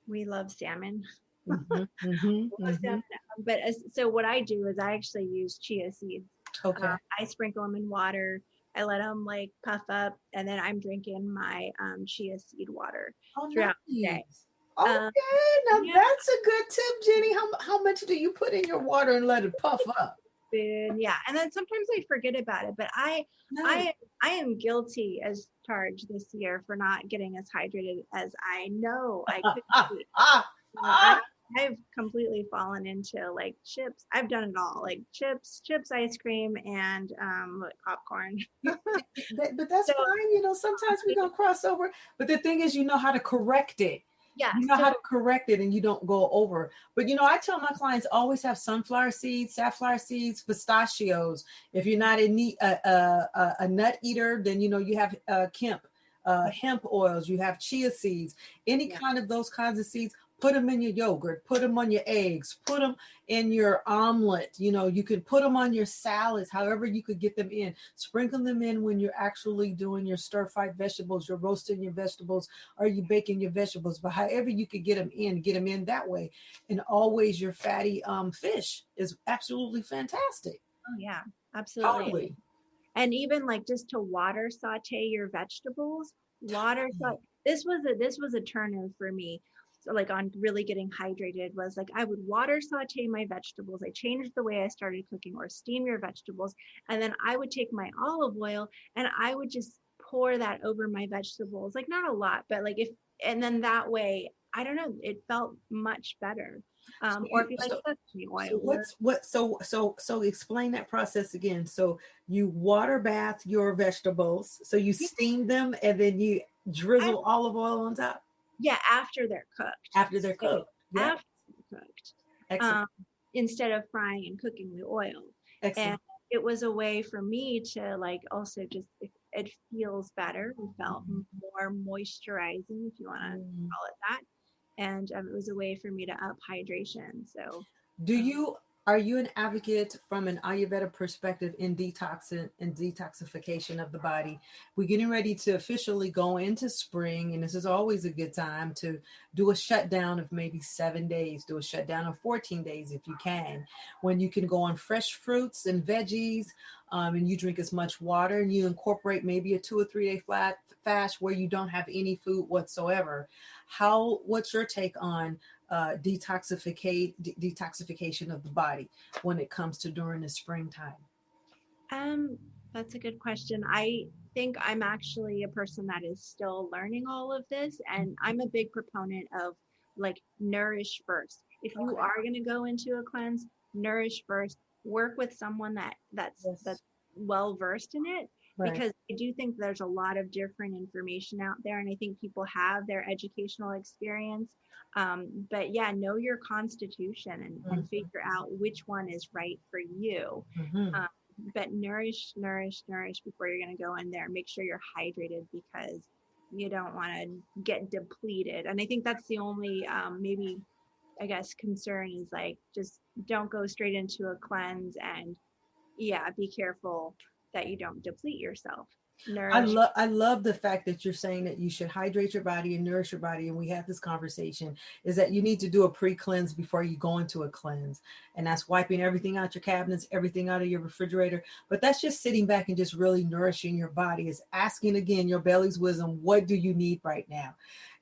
we love salmon. Mm-hmm, mm-hmm, Love mm-hmm. salmon. But so what I do is I actually use chia seeds. Okay. I sprinkle them in water. I let them like puff up, and then I'm drinking my chia seed water Oh, throughout the day. nice. Okay, now Yeah, that's a good tip, Jenny. How much do you put in your water and let it puff up? food. Yeah, and then sometimes I forget about it, but Nice. I am guilty as charged this year for not getting as hydrated as I know I could be. I I've completely fallen into like chips. I've done it all, like chips, ice cream, and popcorn. But that's So fine. Sometimes we're gonna cross over. But the thing is, you know how to correct it. yeah, You know so how to correct it, and you don't go over. But I tell my clients always have sunflower seeds, safflower seeds, pistachios. If you're not a nut eater, then you have hemp oils. You have chia seeds. Any kind of those kinds of seeds. Put them in your yogurt. Put them on your eggs. Put them in your omelet. You could put them on your salads. However you could get them in. Sprinkle them in when you're actually doing your stir-fried vegetables. You're roasting your vegetables, or you baking your vegetables. But however you could get them in that way. And always your fatty fish is absolutely fantastic. oh yeah, absolutely. Totally. And even like just to water saute your vegetables. This was a turn for me. So like on really getting hydrated was like I would water saute my vegetables. I changed the way I started cooking, or steam your vegetables, and then I would take my olive oil and I would just pour that over my vegetables, like not a lot, but like if, and then that way, I don't know, it felt much better. Or if you like sesame oil, So explain that process again. So you water bath your vegetables, so you steam them, and then you drizzle olive oil on top yeah, after they're cooked. after they're cooked. Yeah. After they're cooked. Excellent. Instead of frying and cooking the oil. Excellent. And it was a way for me to like also just, it feels better. It felt more moisturizing, if you want to call it that. And it was a way for me to up hydration. So Are you an advocate from an Ayurveda perspective in detoxification of the body? We're getting ready to officially go into spring, and this is always a good time to do a shutdown of maybe 7 days, do a shutdown of 14 days if you can, when you can go on fresh fruits and veggies, and you drink as much water, and you incorporate maybe a 2 or 3 day fast where you don't have any food whatsoever. What's your take on detoxification of the body when it comes to during the springtime? That's a good question. I think I'm actually a person that is still learning all of this, and I'm a big proponent of like nourish first. If you are going to go into a cleanse, nourish first. Work with someone that's well versed in it, because I do think there's a lot of different information out there, and I think people have their educational experience. But yeah, know your constitution and figure out which one is right for you. But nourish before you're going to go in there. Make sure you're hydrated, because you don't want to get depleted. And I think that's the only maybe I guess concern is like, just don't go straight into a cleanse, and be careful that you don't deplete yourself. I love the fact that you're saying that you should hydrate your body and nourish your body. And we had this conversation, is that you need to do a pre-cleanse before you go into a cleanse. And that's wiping everything out your cabinets, everything out of your refrigerator. But that's just sitting back and just really nourishing your body. Is asking again, your belly's wisdom, what do you need right now?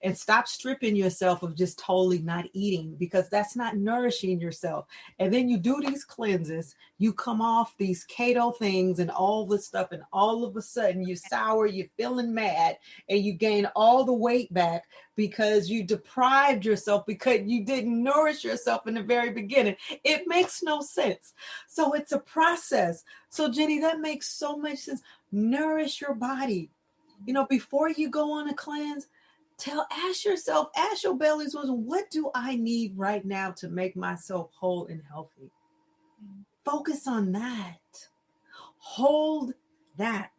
And stop stripping yourself of just totally not eating, because that's not nourishing yourself. And then you do these cleanses, you come off these keto things and all this stuff, and all of a sudden you're sour, you're feeling mad, and you gain all the weight back because you deprived yourself, because you didn't nourish yourself in the very beginning. It makes no sense. So it's a process. So Jenny, that makes so much sense. Nourish your body. Before you go on a cleanse, ask your belly's wisdom, what do I need right now to make myself whole and healthy? Focus on that. Hold that.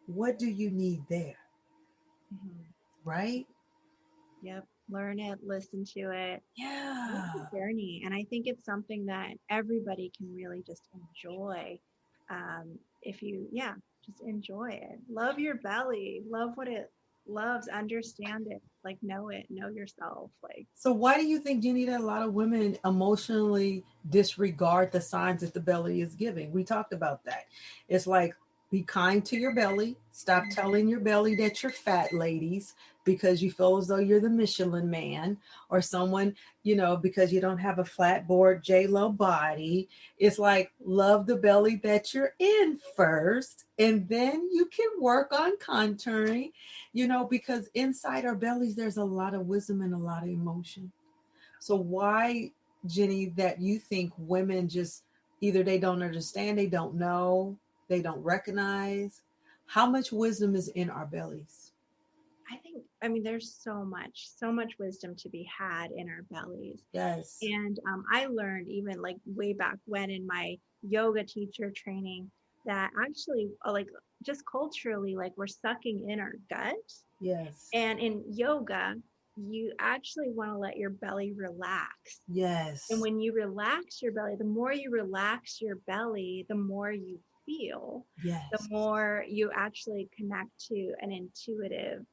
What do you need there? Mm-hmm. Right? Yep. Learn it, listen to it. Yeah. It's a journey. And I think it's something that everybody can really just enjoy. If you, yeah, just enjoy it. Love your belly. Love what it loves. Understand it. Like, know it. Know yourself. Like, So why do you think, Jenny, that a lot of women emotionally disregard the signs that the belly is giving? We talked about that. It's like, be kind to your belly. Stop telling your belly that you're fat, ladies, because you feel as though you're the Michelin man or someone, because you don't have a flat board J-Lo body. It's like, love the belly that you're in first, and then you can work on contouring, because inside our bellies, there's a lot of wisdom and a lot of emotion. So why, Jenny, that you think women just either they don't understand, they don't know, they don't recognize how much wisdom is in our bellies? I mean, there's so much wisdom to be had in our bellies. Yes. And I learned even like way back when in my yoga teacher training that actually, like, just culturally, like, we're sucking in our gut. Yes. And in yoga, you actually want to let your belly relax. Yes. And when you relax your belly, the more you relax your belly, the more you feel, yes. the more you actually connect to an intuitive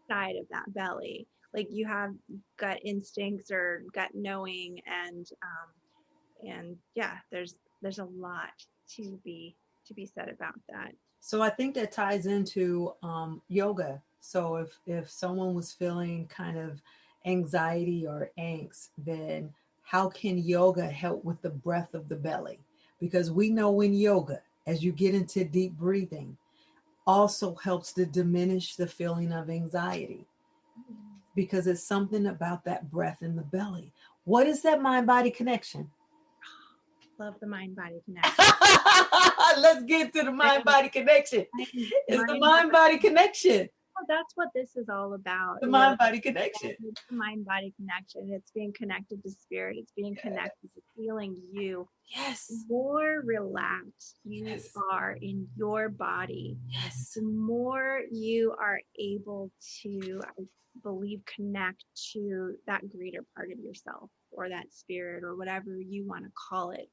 side of that belly. Like, you have gut instincts or gut knowing, and yeah, there's a lot to be said about that. So I think that ties into yoga. So if someone was feeling kind of anxiety or angst, then how can yoga help with the breath of the belly? Because we know in yoga, as you get into deep breathing, also helps to diminish the feeling of anxiety, because it's something about that breath in the belly. What is that mind-body connection? Love the mind-body connection. Let's get to the mind-body connection. It's the mind-body connection. Well, that's what this is all about. The mind-body connection. It's the mind-body connection. It's being connected to spirit. It's being connected to feeling you. Yes. The more relaxed you Yes. are in your body, yes, the more you are able to, I believe, connect to that greater part of yourself, or that spirit, or whatever you want to call it.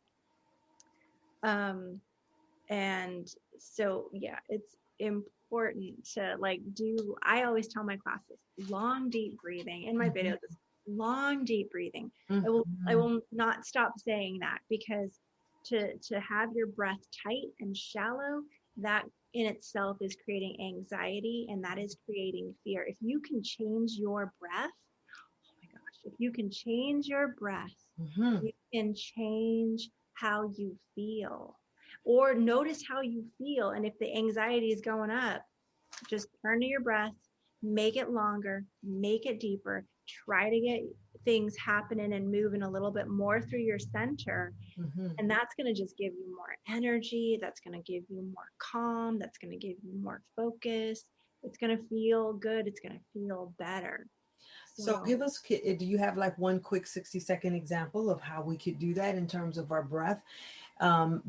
And so, yeah, it's important to I always tell my classes, long, deep breathing in my videos, long, deep breathing. I will not stop saying that, because to have your breath tight and shallow, that in itself is creating anxiety, and that is creating fear. If you can change your breath, oh my gosh, if you can change your breath, you can change how you feel, or notice how you feel. And if the anxiety is going up, just turn to your breath, make it longer, make it deeper, try to get things happening and moving a little bit more through your center. And that's going to just give you more energy. That's going to give you more calm. That's going to give you more focus. It's going to feel good. It's going to feel better. So give us, do you have like one quick 60-second example of how we could do that in terms of our breath?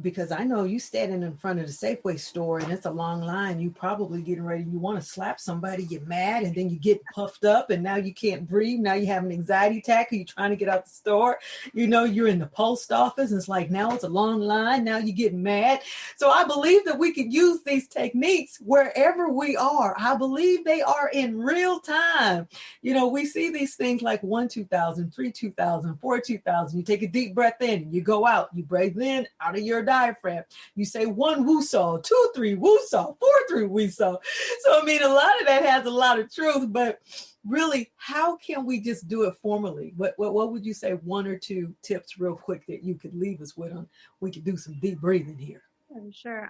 Because I know you standing in front of the Safeway store and it's a long line. You probably getting ready. You want to slap somebody, you're mad, and then you get puffed up and now you can't breathe. Now you have an anxiety attack, or you're trying to get out the store. You're in the post office and it's like, now it's a long line. Now you get mad. So I believe that we could use these techniques wherever we are. I believe they are in real time. We see these things like 1, 2,000, 3, 2,000, 4, 2,000. You take a deep breath in, you go out, you breathe in, out of your diaphragm. You say 1 woo-saw, 2, 3 woo-saw, 4, 3 woo-saw. So, I mean, a lot of that has a lot of truth, but really, how can we just do it formally? What would you say, 1 or 2 tips real quick that you could leave us with on? We could do some deep breathing here. Oh, sure.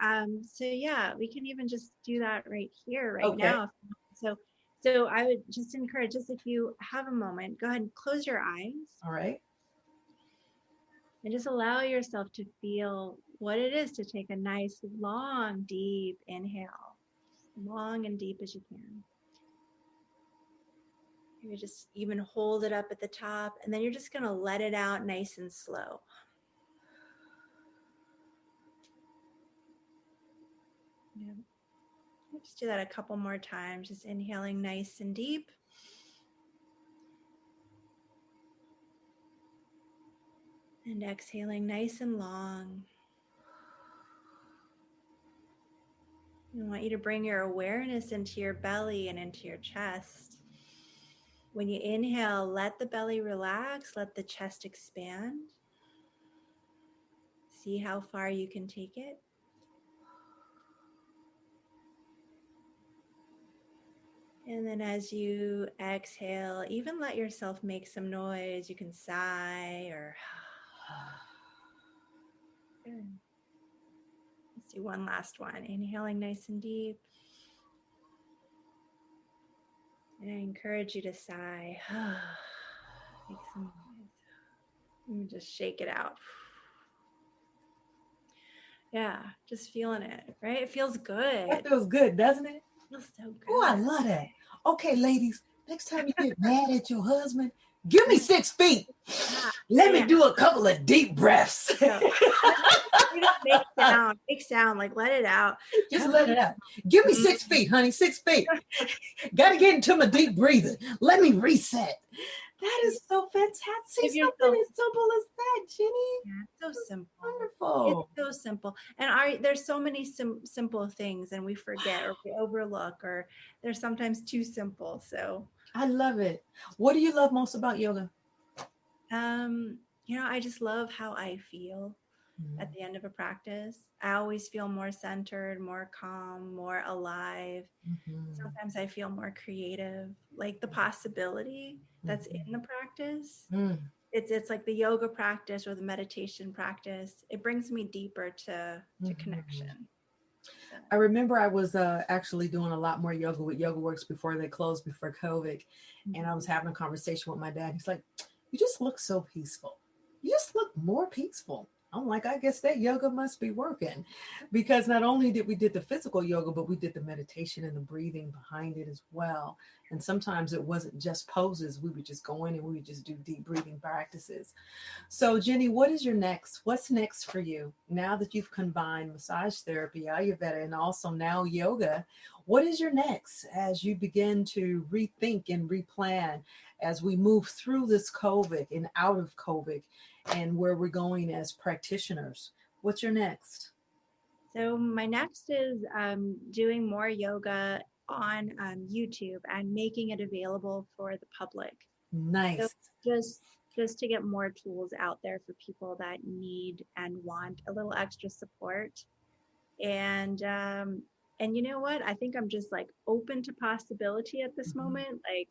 So yeah, we can even just do that right here, right now. So I would just encourage, just if you have a moment, go ahead and close your eyes. All right. And just allow yourself to feel what it is to take a nice, long, deep inhale, long and deep as you can. You just even hold it up at the top, and then you're just going to let it out nice and slow. Yeah. Let's do that a couple more times. Just inhaling nice and deep. And exhaling nice and long. I want you to bring your awareness into your belly and into your chest. When you inhale, let the belly relax, let the chest expand. See how far you can take it. And then as you exhale, even let yourself make some noise. You can sigh or good. Let's do one last one. Inhaling nice and deep. And I encourage you to sigh. Make some noise. And just shake it out. Yeah, just feeling it, right? It feels good. That feels good, doesn't it? It feels so good. Oh, I love that. Okay, ladies, next time you get mad at your husband, give me 6 feet. Let me do a couple of deep breaths. Make sound, like let it out. Just let it out. Give me 6 feet, honey, 6 feet. Got to get into my deep breathing. Let me reset. That is so fantastic. See, something as simple as that, Jenny. Yeah, it's so simple. Wonderful. It's so simple. And there's so many simple things, and we forget or we overlook, or they're sometimes too simple. So I love it. What do you love most about yoga? I just love how I feel at the end of a practice. I always feel more centered, more calm, more alive. Sometimes I feel more creative, like the possibility that's in the practice. It's like the yoga practice or the meditation practice. It brings me deeper to connection. So. I remember I was actually doing a lot more yoga with Yoga Works before they closed, before COVID. And I was having a conversation with my dad. He's like, you just look so peaceful. You just look more peaceful. I'm like, I guess that yoga must be working, because not only did we did the physical yoga, but we did the meditation and the breathing behind it as well. And sometimes it wasn't just poses. We would just go in and we would just do deep breathing practices. So Jenny, what's next for you now that you've combined massage therapy, Ayurveda, and also now yoga? What is your next as you begin to rethink and replan as we move through this COVID and out of COVID and where we're going as practitioners? What's your next? So my next is doing more yoga on YouTube and making it available for the public. Nice. So just to get more tools out there for people that need and want a little extra support. And you know what? I think I'm just like open to possibility at this moment. Like,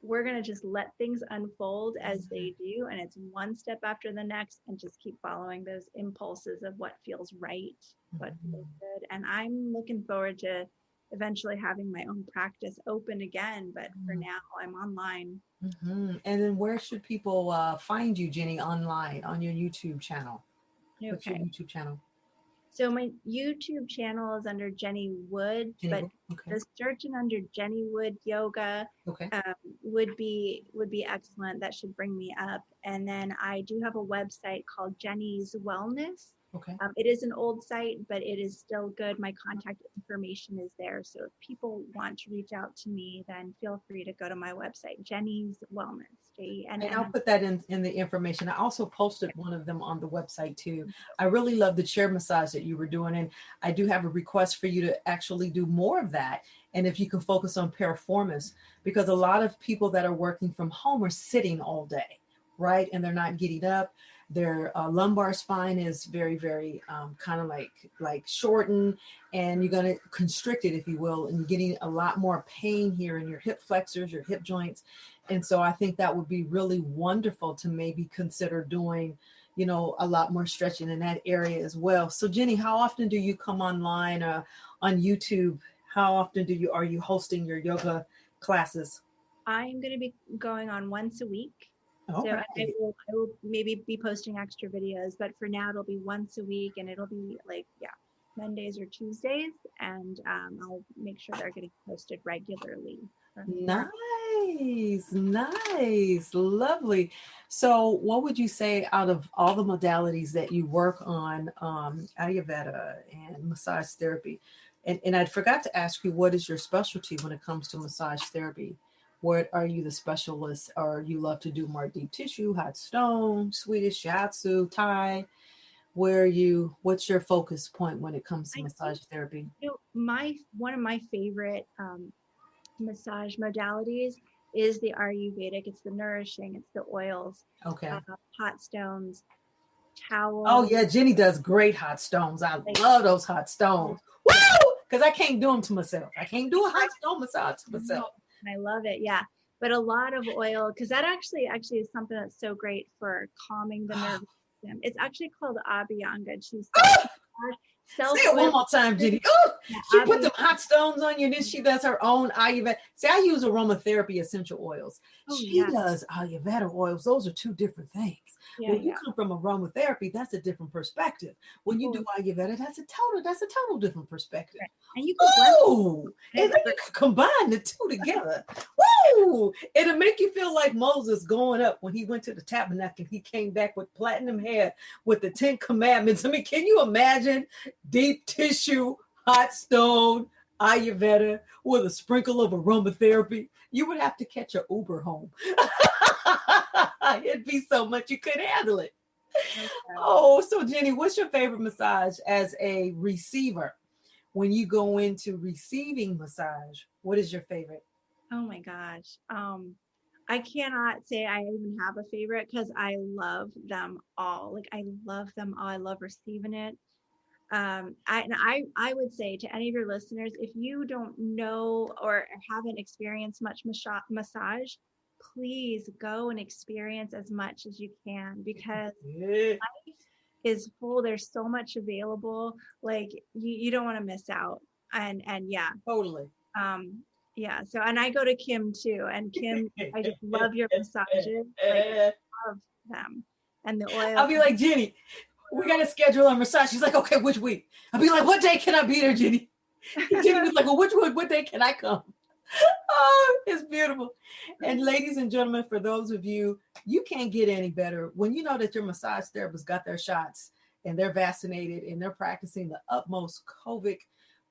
we're going to just let things unfold as they do. And it's one step after the next, and just keep following those impulses of what feels right, what feels good. And I'm looking forward to eventually having my own practice open again. But for now, I'm online. And then where should people find you, Jenny, online on your YouTube channel? Okay. What's your YouTube channel? So my YouTube channel is under Jenny Wood, but just searching under Jenny Wood Yoga would be excellent. That should bring me up. And then I do have a website called Jenny's Wellness. It is an old site, but it is still good. My contact information is there. So if people want to reach out to me, then feel free to go to my website, Jenny's Wellness. And I'll put that in the information. I also posted one of them on the website too. I really love the chair massage that you were doing. And I do have a request for you to actually do more of that. And if you can focus on piriformis, because a lot of people that are working from home are sitting all day, right? And they're not getting up. Their lumbar spine is very, very kind of like shortened, and you're going to constrict it, if you will, and you're getting a lot more pain here in your hip flexors, your hip joints. And so I think that would be really wonderful to maybe consider doing, a lot more stretching in that area as well. So Jenny, how often do you come online on YouTube? How often are you hosting your yoga classes? I'm going to be going on once a week. So I will maybe be posting extra videos, but for now it'll be once a week, and it'll be Mondays or Tuesdays, and I'll make sure they're getting posted regularly. Nice, lovely. So what would you say, out of all the modalities that you work on, Ayurveda and massage therapy, And I forgot to ask you, what is your specialty when it comes to massage therapy? What are you the specialist, or you love to do more deep tissue, hot stone, Swedish shiatsu, Thai? What's your focus point when it comes to I massage think, therapy? my one of my favorite massage modalities is the Ayurvedic. It's the nourishing, it's the oils, Okay. hot stones, Oh towels. yeah, Jenny does great hot stones. I Like, love those hot oh, stones. yeah, Woo! Because I can't do them to myself. I can't do a hot stone massage to no, myself. I love it. Yeah. But a lot of oil, because that actually is something that's so great for calming the nervous system. It's actually called Abhyanga. She's Say self it oil. one more time, Jenny. Ooh, Yeah, she put them hot stones on you, and then she does her own Ayurveda. See, I use aromatherapy essential oils. Oh She yeah, does Ayurveda oils. Those are two different things. yeah, When you yeah. come from aromatherapy, that's a different perspective. When you Oh, do Ayurveda, that's a total different perspective. right. And you could blend Ooh, it. and then you can combine the two together. Woo! It'll make you feel like Moses going up when he went to the tabernacle. He came back with platinum hair with the 10 commandments. I mean, can you imagine deep tissue, hot stone, Ayurveda with a sprinkle of aromatherapy? You would have to catch an Uber home. It'd be so much you couldn't handle it. Okay. Oh, so Jenny, what's your favorite massage as a receiver? When you go into receiving massage, what is your favorite? Oh my gosh. I cannot say I even have a favorite because I love them all. Like I love them all. I love receiving it. I would say to any of your listeners, if you don't know or haven't experienced much massage, please go and experience as much as you can because Yeah, life is full. There's so much available. Like you don't want to miss out. And yeah, totally. um, yeah. So and I go to Kim too. And Kim, I just love your massages. Like love them. And the oil. I'll be like, Jenny, we got to schedule a massage. She's like, okay, which week? I'll be like, what day can I be there, Jenny? Jenny was like, well, which one? What day can I come? Oh, it's beautiful. And ladies and gentlemen, for those of you, you can't get any better when you know that your massage therapist got their shots and they're vaccinated and they're practicing the utmost COVID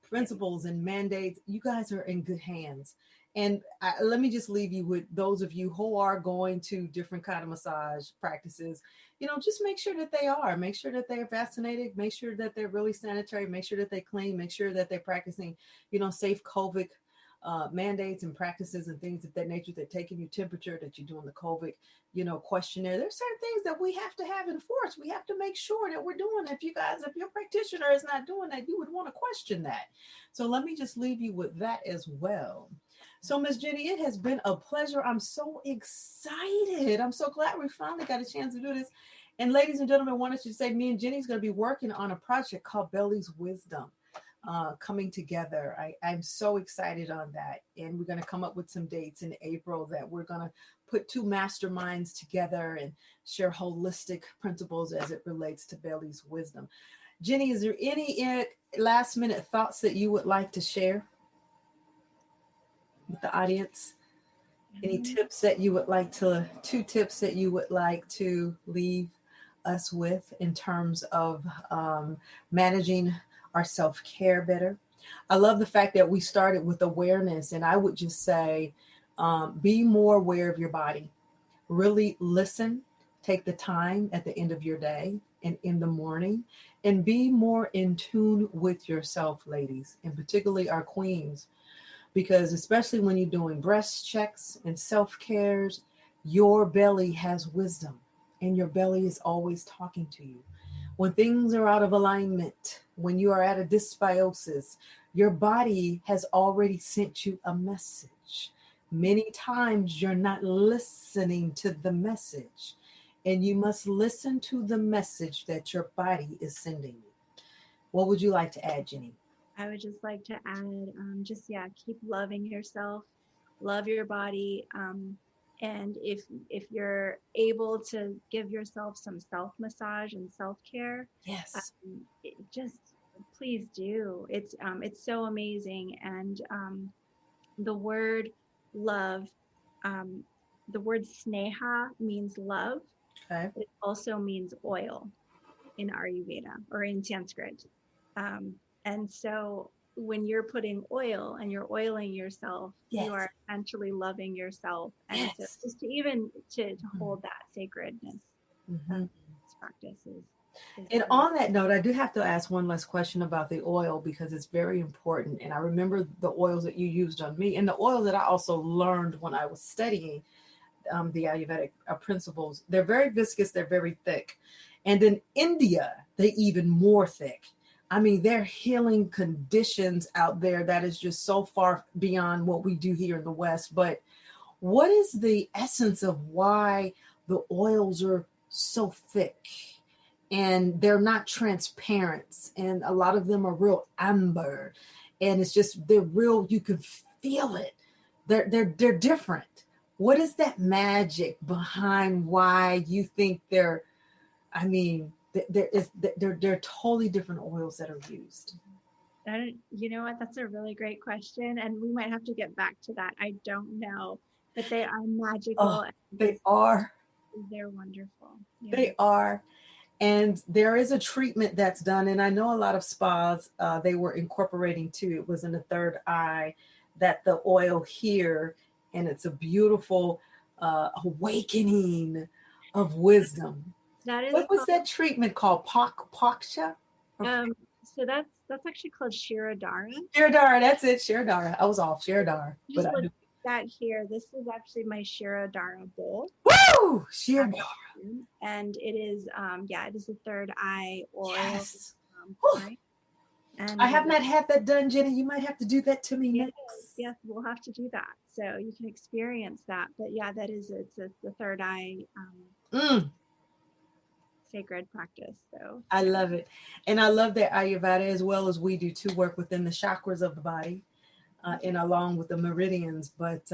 principles and mandates. You guys are in good hands. And let me just leave you with those of you who are going to different kind of massage practices. Just make sure that they are vaccinated, make sure that they're really sanitary, make sure that they clean, make sure that they're practicing, safe COVID mandates and practices and things of that nature, that taking your temperature, that you're doing the COVID, questionnaire. There's certain things that we have to have enforced. We have to make sure that we're doing. If your practitioner is not doing that, you would want to question that. So let me just leave you with that as well. So Miss Jenny, it has been a pleasure. I'm so excited. I'm so glad we finally got a chance to do this. And ladies and gentlemen, I wanted to say me and Jenny's going to be working on a project called Belly's Wisdom. Coming together. I'm so excited on that. And we're going to come up with some dates in April that we're going to put two masterminds together and share holistic principles as it relates to Bailey's wisdom. Jenny, is there any last minute thoughts that you would like to share with the audience? Any tips that you would like to, two tips that you would like to leave us with in terms of managing our self-care better? I love the fact that we started with awareness, and I would just say be more aware of your body. Really listen, take the time at the end of your day and in the morning, and be more in tune with yourself, ladies, and particularly our queens, because especially when you're doing breast checks and self-cares, your belly has wisdom and your belly is always talking to you. When things are out of alignment, when you are at a dysbiosis, your body has already sent you a message. Many times you're not listening to the message, and you must listen to the message that your body is sending you. What would you like to add, Jenny? I would just like to add, yeah, keep loving yourself, love your body, and if you're able to give yourself some self massage and self care, Yes. just please do. It's so amazing, and the word love, um, the word sneha means love. Okay. It also means oil in Ayurveda or in Sanskrit. Um, and so when you're putting oil and you're oiling yourself, Yes. you are essentially loving yourself. And so Yes. just to hold that sacredness of this practice is And really on that note, I do have to ask one last question about the oil because it's very important. And I remember the oils that you used on me and the oils that I also learned when I was studying the Ayurvedic principles. They're very viscous, they're very thick. And in India, they're even more thick. I mean, they're healing conditions out there that is just so far beyond what we do here in the West. But what is the essence of why the oils are so thick? And they're not transparent, and a lot of them are real amber, and it's just they're real, you can feel it. They're different. What is that magic behind why you think they're, I mean, they're totally different oils that are used? You know what? That's a really great question. And we might have to get back to that. I don't know, but they are magical. Oh, they are. They're wonderful. Yeah. They are. And there is a treatment that's done. And I know a lot of spas, they were incorporating too. It was in the third eye that the oil here, and it's a beautiful awakening of wisdom. That is What was that treatment called? Paksha? So that's actually called Shirodhara. Shirodhara, that's it. Shirodhara. I was off Shirodhara. Just look at that here. This is actually my Shirodhara bowl. Woo! Shirodhara. And it is it is a third eye oil. Yes. Right? And I have not had that done, Jenny. You might have to do that to me next. Yes, we'll have to do that. So you can experience that. But yeah, that is it's the third eye sacred practice. So I love it. And I love that Ayurveda, as well as we do too, work within the chakras of the body and along with the meridians. But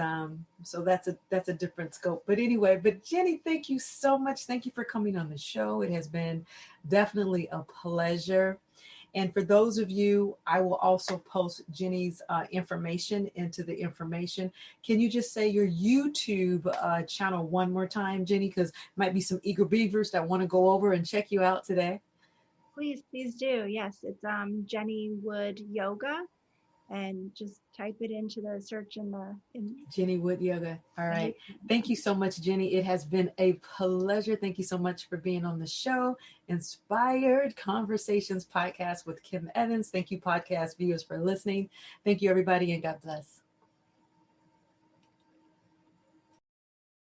so that's a different scope. But anyway, but Jenny, thank you so much. Thank you for coming on the show. It has been definitely a pleasure. And for those of you, I will also post Jenny's information into the information. Can you just say your YouTube channel one more time, Jenny? Because might be some eager beavers that want to go over and check you out today. Please do. Yes, it's Jenny Wood Yoga, and just type it into the search in Jenny Wood Yoga. All right. Thank you so much, Jenny. It has been a pleasure. Thank you so much for being on the show. Inspired Conversations podcast with Kim Evans. Thank you, podcast viewers, for listening. Thank you, everybody, and God bless.